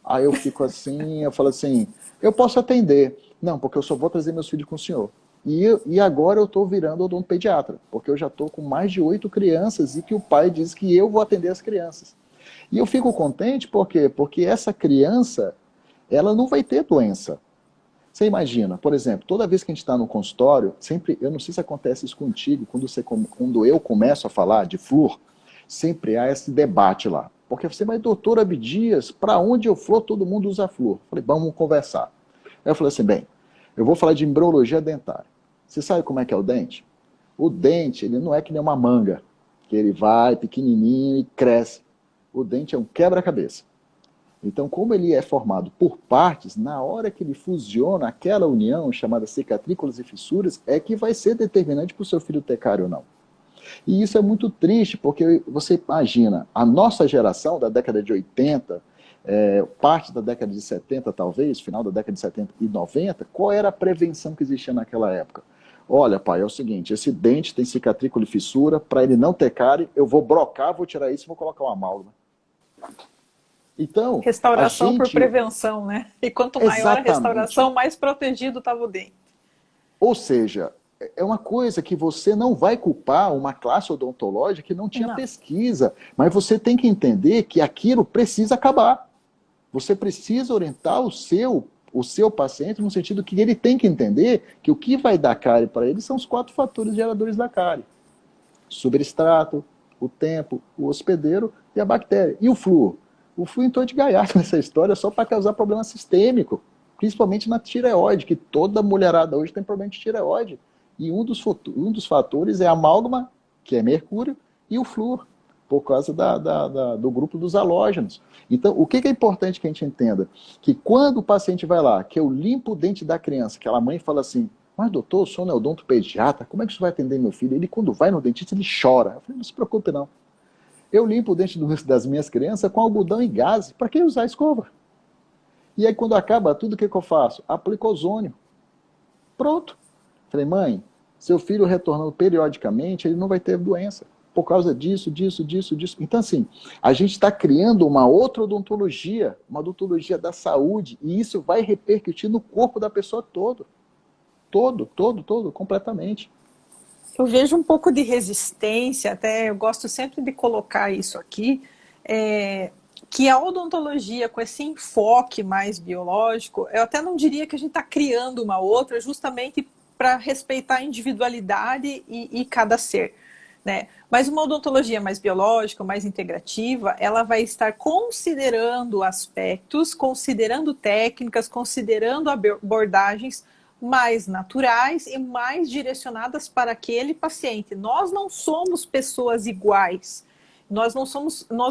[SPEAKER 2] Aí eu fico assim, eu falo assim, eu posso atender. Não, porque eu só vou trazer meus filhos com o senhor. E agora eu estou virando odontopediatra, porque eu já estou com mais de 8 crianças e que o pai diz que eu vou atender as crianças. E eu fico contente, por quê? Porque essa criança, ela não vai ter doença. Você imagina, por exemplo, toda vez que a gente está no consultório, sempre, eu não sei se acontece isso contigo, quando eu começo a falar de flúor, sempre há esse debate lá. Porque você vai, doutor Abdias, para onde eu for, todo mundo usa flúor. Eu falei, vamos conversar. Aí eu falei assim, bem, eu vou falar de embriologia dentária. Você sabe como é que é o dente? O dente, ele não é que nem uma manga, que ele vai pequenininho e cresce. O dente é um quebra-cabeça. Então, como ele é formado por partes, na hora que ele fusiona, aquela união chamada cicatrículas e fissuras é que vai ser determinante para o seu filho ter cárie ou não. E isso é muito triste, porque você imagina, a nossa geração da década de 80, parte da década de 70 talvez, final da década de 70 e 90, qual era a prevenção que existia naquela época? Olha, pai, é o seguinte, esse dente tem cicatrícula e fissura, para ele não ter cárie, eu vou brocar, vou tirar isso e vou colocar uma amálgama. Então,
[SPEAKER 1] Restauração por prevenção, né? E quanto maior a restauração, mais protegido estava o dente.
[SPEAKER 2] Ou seja, é uma coisa que você não vai culpar uma classe odontológica que não tinha pesquisa, mas você tem que entender que aquilo precisa acabar. Você precisa orientar o seu paciente no sentido que ele tem que entender que o que vai dar cárie para ele são os 4 fatores geradores da cárie. Substrato, o tempo, o hospedeiro e a bactéria. E o flúor? O flúor entrou de gaiato nessa história só para causar problema sistêmico, principalmente na tireoide, que toda mulherada hoje tem problema de tireoide. E um dos fatores é a amálgama, que é mercúrio, e o flúor, por causa do grupo dos halógenos. Então, o que é importante que a gente entenda? Que quando o paciente vai lá, que eu limpo o dente da criança, aquela mãe fala assim, mas doutor, o senhor não é odontopediatra, como é que o senhor vai atender meu filho? Ele, quando vai no dentista, ele chora. Eu falei, não se preocupe não. Eu limpo o dente das minhas crianças com algodão e gaze. Para que usar escova? E aí, quando acaba tudo, o que eu faço? Aplico ozônio. Pronto. Falei, mãe, seu filho retornando periodicamente, ele não vai ter doença. Por causa disso, disso, disso, disso. Então, assim, a gente está criando uma outra odontologia, uma odontologia da saúde, e isso vai repercutir no corpo da pessoa todo. Todo, completamente.
[SPEAKER 1] Eu vejo um pouco de resistência, até eu gosto sempre de colocar isso aqui, que a odontologia com esse enfoque mais biológico, eu até não diria que a gente está criando uma outra, justamente para respeitar a individualidade e cada ser, né? Mas uma odontologia mais biológica, mais integrativa, ela vai estar considerando aspectos, considerando técnicas, considerando abordagens mais naturais e mais direcionadas para aquele paciente. Nós não somos pessoas iguais. nós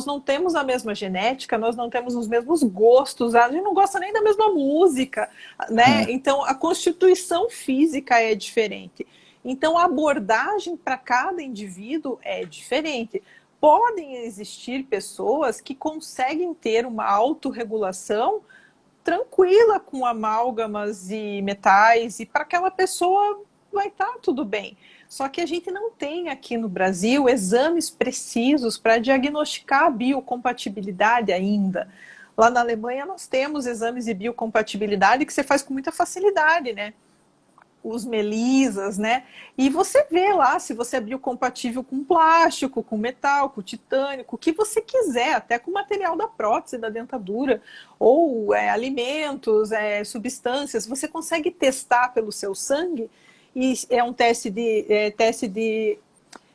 [SPEAKER 1] não temos a mesma genética, nós não temos os mesmos gostos, a gente não gosta nem da mesma música, né? Então, a constituição física é diferente. Então, a abordagem para cada indivíduo é diferente. Podem existir pessoas que conseguem ter uma autorregulação tranquila com amálgamas e metais, e para aquela pessoa vai estar tudo bem. Só que a gente não tem aqui no Brasil exames precisos para diagnosticar a biocompatibilidade ainda. Lá na Alemanha nós temos exames de biocompatibilidade que você faz com muita facilidade, né? Os melisas, né? E você vê lá se você é biocompatível com plástico, com metal, com titânio, com o que você quiser, até com o material da prótese, da dentadura, ou alimentos, substâncias, você consegue testar pelo seu sangue, e é um teste de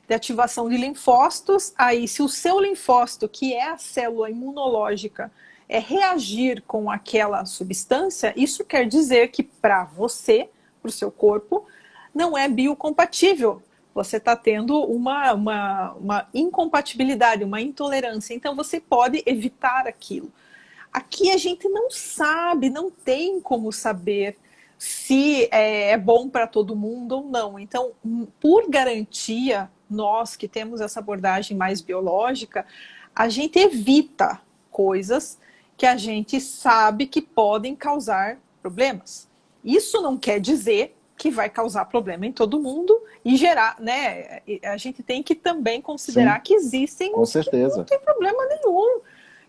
[SPEAKER 1] ativação de linfócitos. Aí, se o seu linfócito, que é a célula imunológica, reagir com aquela substância, isso quer dizer que para você, para o seu corpo, não é biocompatível. Você está tendo uma incompatibilidade, uma intolerância. Então, você pode evitar aquilo. Aqui a gente não sabe, não tem como saber se é bom para todo mundo ou não. Então, por garantia, nós que temos essa abordagem mais biológica, a gente evita coisas que a gente sabe que podem causar problemas. Isso não quer dizer que vai causar problema em todo mundo e gerar, né? A gente tem que também considerar que existem
[SPEAKER 2] com certeza,
[SPEAKER 1] que não tem problema nenhum,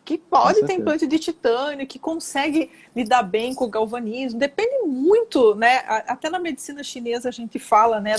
[SPEAKER 1] que pode ter implante de titânio, que consegue lidar bem com o galvanismo. Depende muito, né? Até na medicina chinesa a gente fala, né,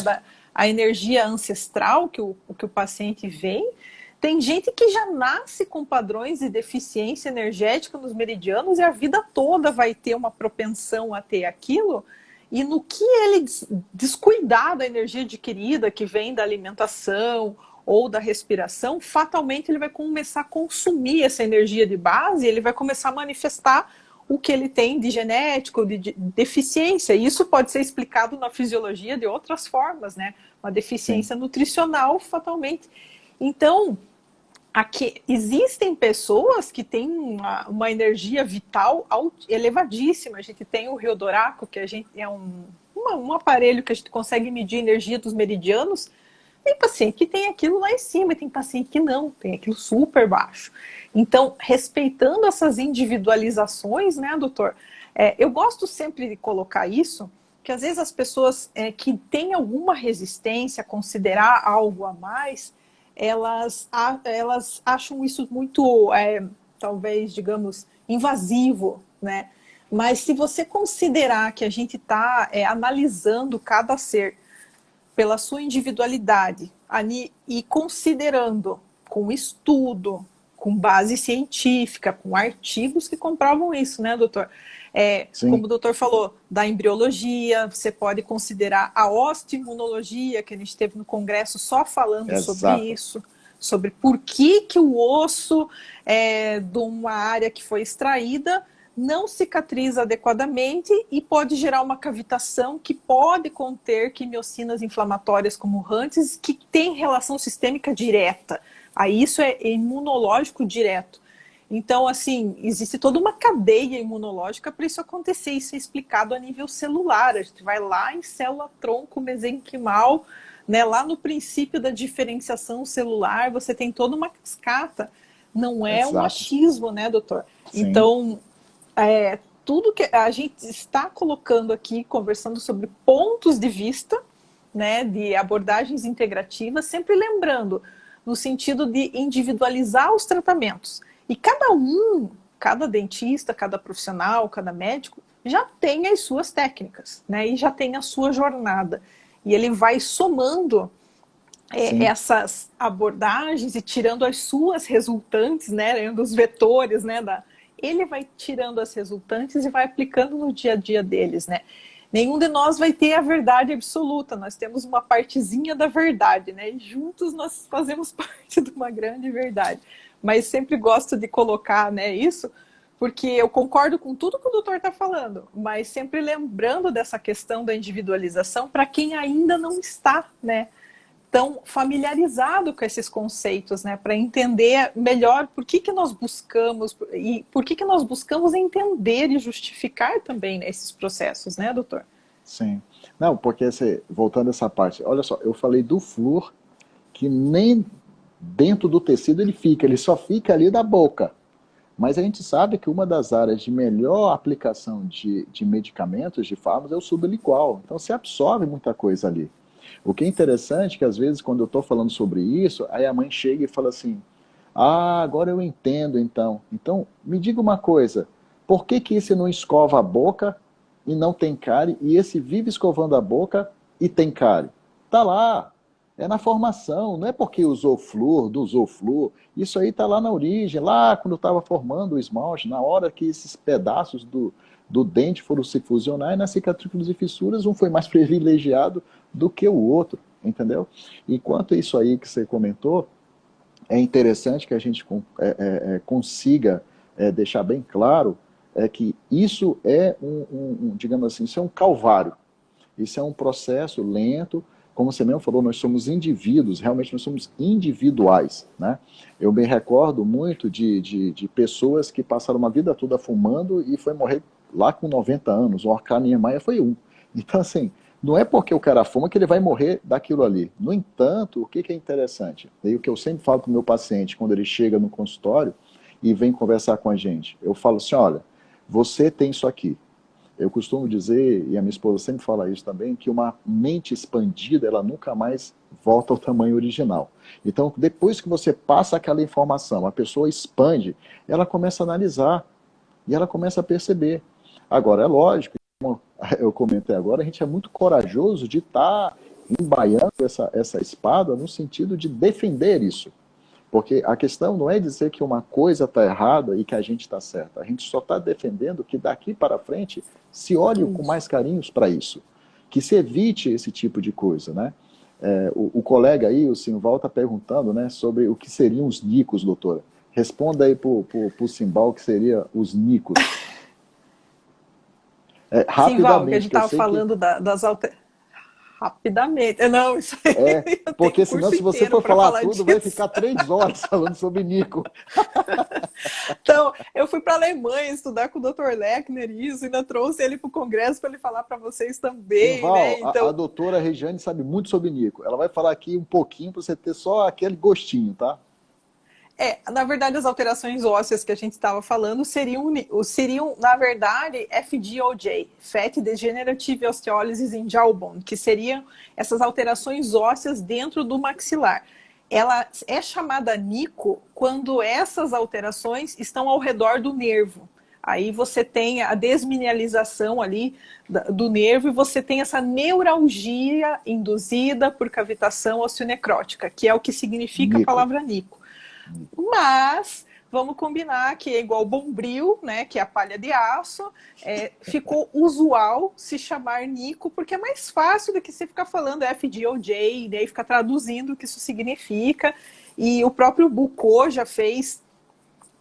[SPEAKER 1] a energia ancestral que o paciente vem. Tem gente que já nasce com padrões de deficiência energética nos meridianos e a vida toda vai ter uma propensão a ter aquilo. E no que ele descuidar da energia adquirida que vem da alimentação ou da respiração, fatalmente ele vai começar a consumir essa energia de base, ele vai começar a manifestar o que ele tem de genético, de deficiência. E isso pode ser explicado na fisiologia de outras formas, né? Uma deficiência nutricional, fatalmente. Então, aqui existem pessoas que têm uma energia vital elevadíssima. A gente tem o Ryodoraco, que a gente é um aparelho que a gente consegue medir a energia dos meridianos. Tem paciente que tem aquilo lá em cima, e tem paciente que não, tem aquilo super baixo. Então, respeitando essas individualizações, né, doutor? Eu gosto sempre de colocar isso, que às vezes as pessoas que têm alguma resistência a considerar algo a mais, elas acham isso muito, talvez, digamos, invasivo, né? Mas se você considerar que a gente está analisando cada ser pela sua individualidade e considerando com estudo, com base científica, com artigos que comprovam isso, né, doutor? Como o doutor falou, da embriologia, você pode considerar a osteoimunologia, que a gente teve no congresso só falando sobre isso, sobre por que o osso de uma área que foi extraída não cicatriza adequadamente e pode gerar uma cavitação que pode conter quimiocinas inflamatórias como Hunts, que tem relação sistêmica direta. Aí isso é imunológico direto. Então, assim, existe toda uma cadeia imunológica para isso acontecer. Isso é explicado a nível celular. A gente vai lá em célula-tronco mesenquimal, né, lá no princípio da diferenciação celular, você tem toda uma cascata. Não é um achismo, né, doutor? Sim. Então, tudo que a gente está colocando aqui, conversando sobre pontos de vista, né, de abordagens integrativas, sempre lembrando, no sentido de individualizar os tratamentos. E cada dentista, cada profissional, cada médico, já tem as suas técnicas, né, e já tem a sua jornada. E ele vai somando essas abordagens e tirando as suas resultantes, né, dos vetores, né, ele vai tirando as resultantes e vai aplicando no dia a dia deles, né? Nenhum de nós vai ter a verdade absoluta, nós temos uma partezinha da verdade, né? E juntos nós fazemos parte de uma grande verdade. Mas sempre gosto de colocar, né, isso, porque eu concordo com tudo que o doutor está falando, mas sempre lembrando dessa questão da individualização para quem ainda não está, né, estão familiarizados com esses conceitos, né, para entender melhor por que nós buscamos e por que nós buscamos entender e justificar também, né, esses processos, né, doutor?
[SPEAKER 2] Sim. Não, porque voltando a essa parte, olha só, eu falei do flúor que nem dentro do tecido ele só fica ali da boca. Mas a gente sabe que uma das áreas de melhor aplicação de medicamentos, de fármacos, é o sublingual. Então você absorve muita coisa ali. O que é interessante é que às vezes quando eu estou falando sobre isso, aí a mãe chega e fala assim, ah, agora eu entendo então. Então me diga uma coisa, por que que esse não escova a boca e não tem cárie, e esse vive escovando a boca e tem cárie? Tá lá, é na formação, não é porque usou flúor, não usou flúor, isso aí está lá na origem, lá quando estava formando o esmalte, na hora que esses pedaços do dente foram se fusionar, e nas cicatrículas e fissuras um foi mais privilegiado do que o outro, entendeu? Enquanto isso aí que você comentou, é interessante que a gente consiga deixar bem claro que isso é digamos assim, isso é um calvário, isso é um processo lento, como você mesmo falou, nós somos indivíduos, realmente nós somos individuais, né? Eu me recordo muito de pessoas que passaram uma vida toda fumando e foi morrer lá com 90 anos, o Orkhan Niemeyer foi um. Então, assim, não é porque o cara fuma que ele vai morrer daquilo ali. No entanto, o que é interessante? E o que eu sempre falo para o meu paciente, quando ele chega no consultório e vem conversar com a gente, eu falo assim, olha, você tem isso aqui. Eu costumo dizer, e a minha esposa sempre fala isso também, que uma mente expandida, ela nunca mais volta ao tamanho original. Então, depois que você passa aquela informação, a pessoa expande, ela começa a analisar, e ela começa a perceber. Agora, é lógico, como eu comentei agora, a gente é muito corajoso de estar embaiando essa espada no sentido de defender isso. Porque a questão não é dizer que uma coisa está errada e que a gente está certa. A gente só está defendendo que daqui para frente se olhe com mais carinhos para isso. Que se evite esse tipo de coisa, né? O colega aí, o Simval, está perguntando, né, sobre o que seriam os nicos, doutora. Responda aí para o Simval o que seria os nicos.
[SPEAKER 1] Simval, que a
[SPEAKER 2] Rapidamente,
[SPEAKER 1] gente
[SPEAKER 2] que eu
[SPEAKER 1] estava
[SPEAKER 2] sei que...
[SPEAKER 1] falando das alterações. Rapidamente. Não, isso aí eu tenho
[SPEAKER 2] Porque
[SPEAKER 1] um
[SPEAKER 2] senão,
[SPEAKER 1] curso
[SPEAKER 2] se você
[SPEAKER 1] inteiro
[SPEAKER 2] for
[SPEAKER 1] para
[SPEAKER 2] falar
[SPEAKER 1] falar
[SPEAKER 2] tudo, vai
[SPEAKER 1] disso.
[SPEAKER 2] ficar 3 horas falando sobre Nico.
[SPEAKER 1] Então, eu fui para a Alemanha estudar com o Dr. Lechner isso, ainda trouxe ele para o congresso para ele falar para vocês também,
[SPEAKER 2] Simval,
[SPEAKER 1] né?
[SPEAKER 2] a
[SPEAKER 1] Então,
[SPEAKER 2] doutora Regiane sabe muito sobre Nico. Ela vai falar aqui um pouquinho para você ter só aquele gostinho, tá?
[SPEAKER 1] na verdade, as alterações ósseas que a gente estava falando seriam, na verdade, FDOJ, Fat Degenerative Osteolysis in Jawbone, que seriam essas alterações ósseas dentro do maxilar. Ela é chamada NICO quando essas alterações estão ao redor do nervo. Aí você tem a desmineralização ali do nervo e você tem essa neuralgia induzida por cavitação osteonecrótica, que é o que significa a
[SPEAKER 2] Nico.
[SPEAKER 1] palavra NICO. Mas vamos combinar que é igual bombril, né, que é a palha de aço, ficou usual se chamar Nico, porque é mais fácil do que você ficar falando FDOJ, daí ficar traduzindo o que isso significa. E o próprio Bucco já fez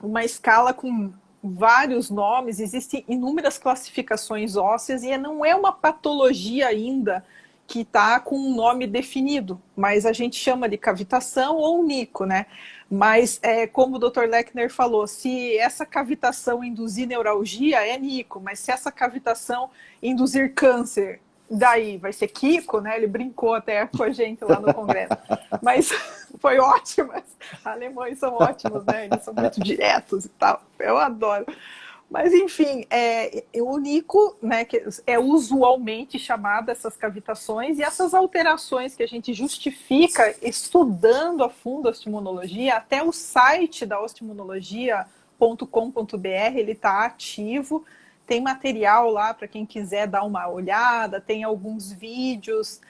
[SPEAKER 1] uma escala com vários nomes, existem inúmeras classificações ósseas e não é uma patologia ainda que está com um nome definido, mas a gente chama de cavitação ou nico, né? Mas, como o Dr. Lechner falou, se essa cavitação induzir neuralgia, é nico, mas se essa cavitação induzir câncer, daí vai ser Kiko, né? Ele brincou até com a gente lá no congresso. Mas foi ótimo. Alemães são ótimos, né? Eles são muito diretos e tal. Eu adoro. Mas, enfim, o Nico, né, que é usualmente chamado essas cavitações, e essas alterações que a gente justifica estudando a fundo a osteoimunologia, até o site da osteoimunologia.com.br, ele está ativo, tem material lá para quem quiser dar uma olhada, tem alguns vídeos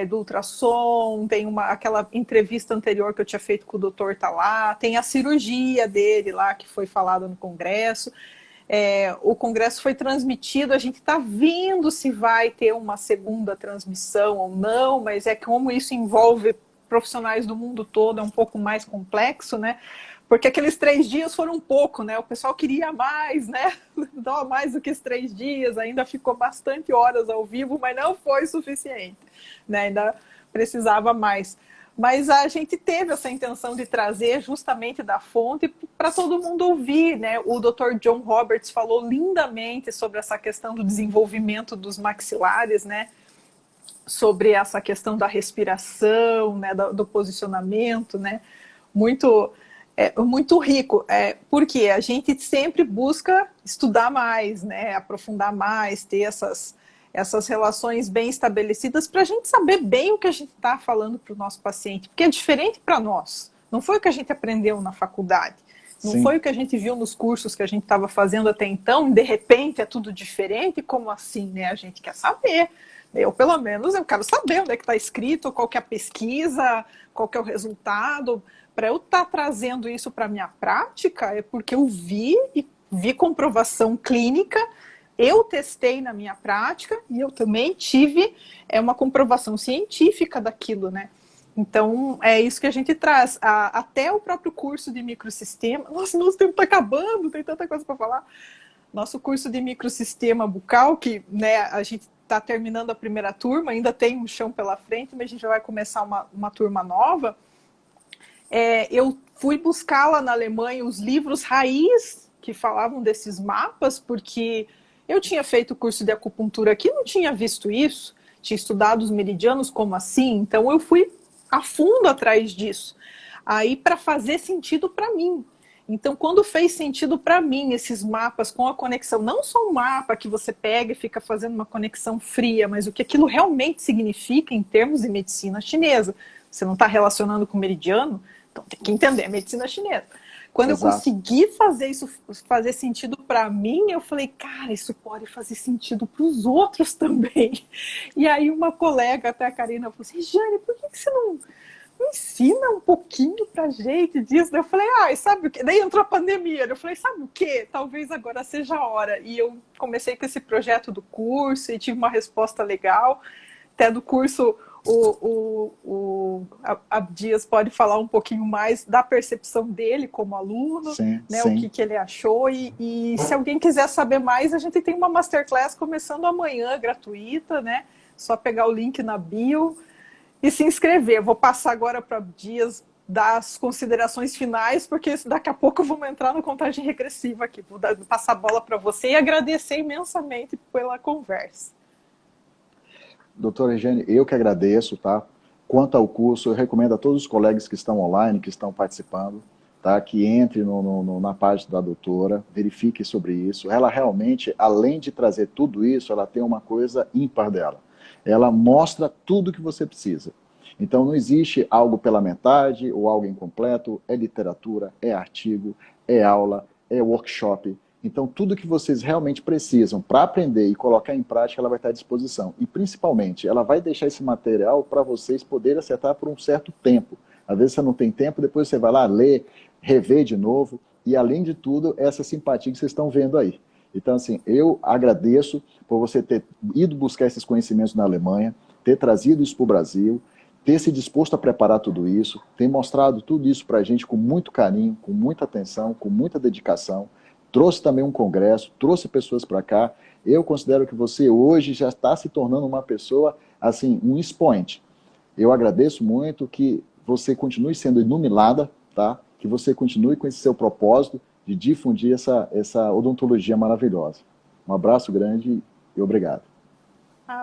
[SPEAKER 1] do ultrassom, tem aquela entrevista anterior que eu tinha feito com o doutor, tá lá, tem a cirurgia dele lá, que foi falada no congresso. O congresso foi transmitido, a gente está vendo se vai ter uma segunda transmissão ou não, mas como isso envolve profissionais do mundo todo, é um pouco mais complexo, né? Porque aqueles 3 dias foram um pouco, né? O pessoal queria mais, né? Não, mais do que os 3 dias, ainda ficou bastante horas ao vivo, mas não foi suficiente, né? Ainda precisava mais. Mas a gente teve essa intenção de trazer justamente da fonte para todo mundo ouvir, né? O Dr. John Roberts falou lindamente sobre essa questão do desenvolvimento dos maxilares, né? Sobre essa questão da respiração, né? Do posicionamento, né? Muito, muito rico, porque a gente sempre busca estudar mais, né? Aprofundar mais, ter essas relações bem estabelecidas para a gente saber bem o que a gente está falando para o nosso paciente, porque é diferente para nós. Não foi o que a gente aprendeu na faculdade, não
[SPEAKER 2] Sim.
[SPEAKER 1] foi o que a gente viu nos cursos que a gente estava fazendo até então, e de repente é tudo diferente, como assim, né? A gente quer saber. Eu, pelo menos, eu quero saber onde é que está escrito, qual que é a pesquisa, qual que é o resultado. Para eu estar trazendo isso para a minha prática, é porque eu vi comprovação clínica. Eu testei na minha prática e eu também tive uma comprovação científica daquilo, né? Então, é isso que a gente traz. Até o próprio curso de microsistema... Nossa, nosso tempo está acabando, tem tanta coisa para falar. Nosso curso de microsistema bucal, que, né, a gente está terminando a primeira turma, ainda tem um chão pela frente, mas a gente já vai começar uma turma nova. Eu fui buscar lá na Alemanha os livros raiz que falavam desses mapas, porque eu tinha feito o curso de acupuntura aqui, não tinha visto isso, tinha estudado os meridianos como assim, então eu fui a fundo atrás disso, aí para fazer sentido para mim. Então, quando fez sentido para mim esses mapas com a conexão, não só um mapa que você pega e fica fazendo uma conexão fria, mas o que aquilo realmente significa em termos de medicina chinesa. Você não está relacionando com o meridiano, então tem que entender, é medicina chinesa. Quando
[SPEAKER 2] Exato.
[SPEAKER 1] eu consegui fazer isso fazer sentido para mim, eu falei, cara, isso pode fazer sentido para os outros também. E aí uma colega, até a Karina, falou assim, Jane, por que você não ensina um pouquinho pra gente disso? Daí eu falei, sabe o quê? Daí entrou a pandemia, eu falei, sabe o quê? Talvez agora seja a hora. E eu comecei com esse projeto do curso e tive uma resposta legal. Até do curso, o Abdias pode falar um pouquinho mais da percepção dele como aluno,
[SPEAKER 2] Sim,
[SPEAKER 1] né,
[SPEAKER 2] sim.
[SPEAKER 1] o que ele achou. E se alguém quiser saber mais, a gente tem uma masterclass começando amanhã, gratuita, né? Só pegar o link na bio e se inscrever. Vou passar agora para Dias dar as considerações finais, porque daqui a pouco vamos entrar no contagem regressiva aqui. Vou passar a bola para você e agradecer imensamente pela conversa.
[SPEAKER 2] Doutora Regiane, eu que agradeço, tá? Quanto ao curso, eu recomendo a todos os colegas que estão online, que estão participando, tá? Que entre na página da doutora, verifique sobre isso. Ela realmente, além de trazer tudo isso, ela tem uma coisa ímpar dela. Ela mostra tudo que você precisa. Então não existe algo pela metade ou algo incompleto, é literatura, é artigo, é aula, é workshop. Então tudo que vocês realmente precisam para aprender e colocar em prática, ela vai estar à disposição. E principalmente, ela vai deixar esse material para vocês poderem acertar por um certo tempo. Às vezes você não tem tempo, depois você vai lá ler, rever de novo. E além de tudo, essa simpatia que vocês estão vendo aí. Então, assim, eu agradeço por você ter ido buscar esses conhecimentos na Alemanha, ter trazido isso para o Brasil, ter se disposto a preparar tudo isso, ter mostrado tudo isso para a gente com muito carinho, com muita atenção, com muita dedicação. Trouxe também um congresso, trouxe pessoas para cá. Eu considero que você hoje já está se tornando uma pessoa, assim, um expoente. Eu agradeço muito que você continue sendo iluminada, tá? Que você continue com esse seu propósito de difundir essa odontologia maravilhosa. Um abraço grande e obrigado.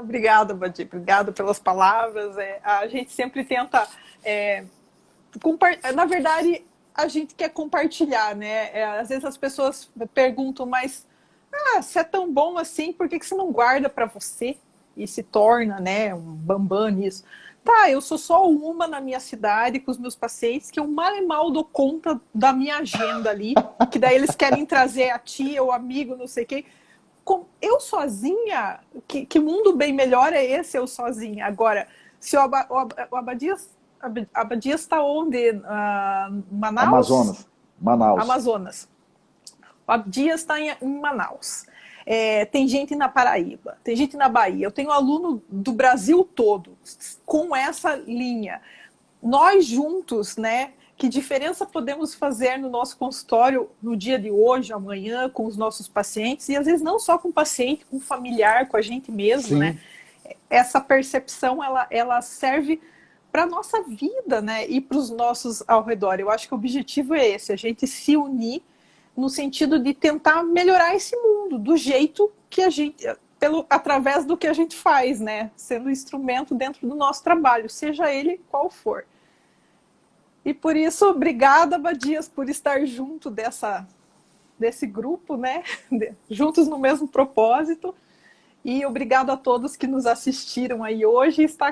[SPEAKER 1] Obrigada, Badi. Obrigada pelas palavras. A gente sempre tenta... Na verdade, a gente quer compartilhar, né? Às vezes as pessoas perguntam, mas se é tão bom assim, por que você não guarda para você e se torna, né, um bambam nisso? Tá, eu sou só uma na minha cidade com os meus pacientes que eu mal e mal dou conta da minha agenda ali, que daí eles querem trazer a tia, o amigo, não sei quem. Eu sozinha, que mundo bem melhor é esse, eu sozinha? Agora, se o Abadias está onde? Manaus?
[SPEAKER 2] Amazonas. Manaus.
[SPEAKER 1] Amazonas. O Abdias está em Manaus. Tem gente na Paraíba, tem gente na Bahia. Eu tenho aluno do Brasil todo com essa linha. Nós juntos, né? Que diferença podemos fazer no nosso consultório no dia de hoje, amanhã, com os nossos pacientes? E às vezes não só com o paciente, com o familiar, com a gente mesmo,
[SPEAKER 2] Sim.
[SPEAKER 1] né? Essa percepção, ela serve para a nossa vida, né? E para os nossos ao redor. Eu acho que o objetivo é esse, a gente se unir no sentido de tentar melhorar esse mundo do jeito que a gente, através do que a gente faz, né? Sendo instrumento dentro do nosso trabalho, seja ele qual for. E por isso, obrigada, Abadias, por estar junto desse grupo, né? Juntos no mesmo propósito. E obrigado a todos que nos assistiram aí hoje e está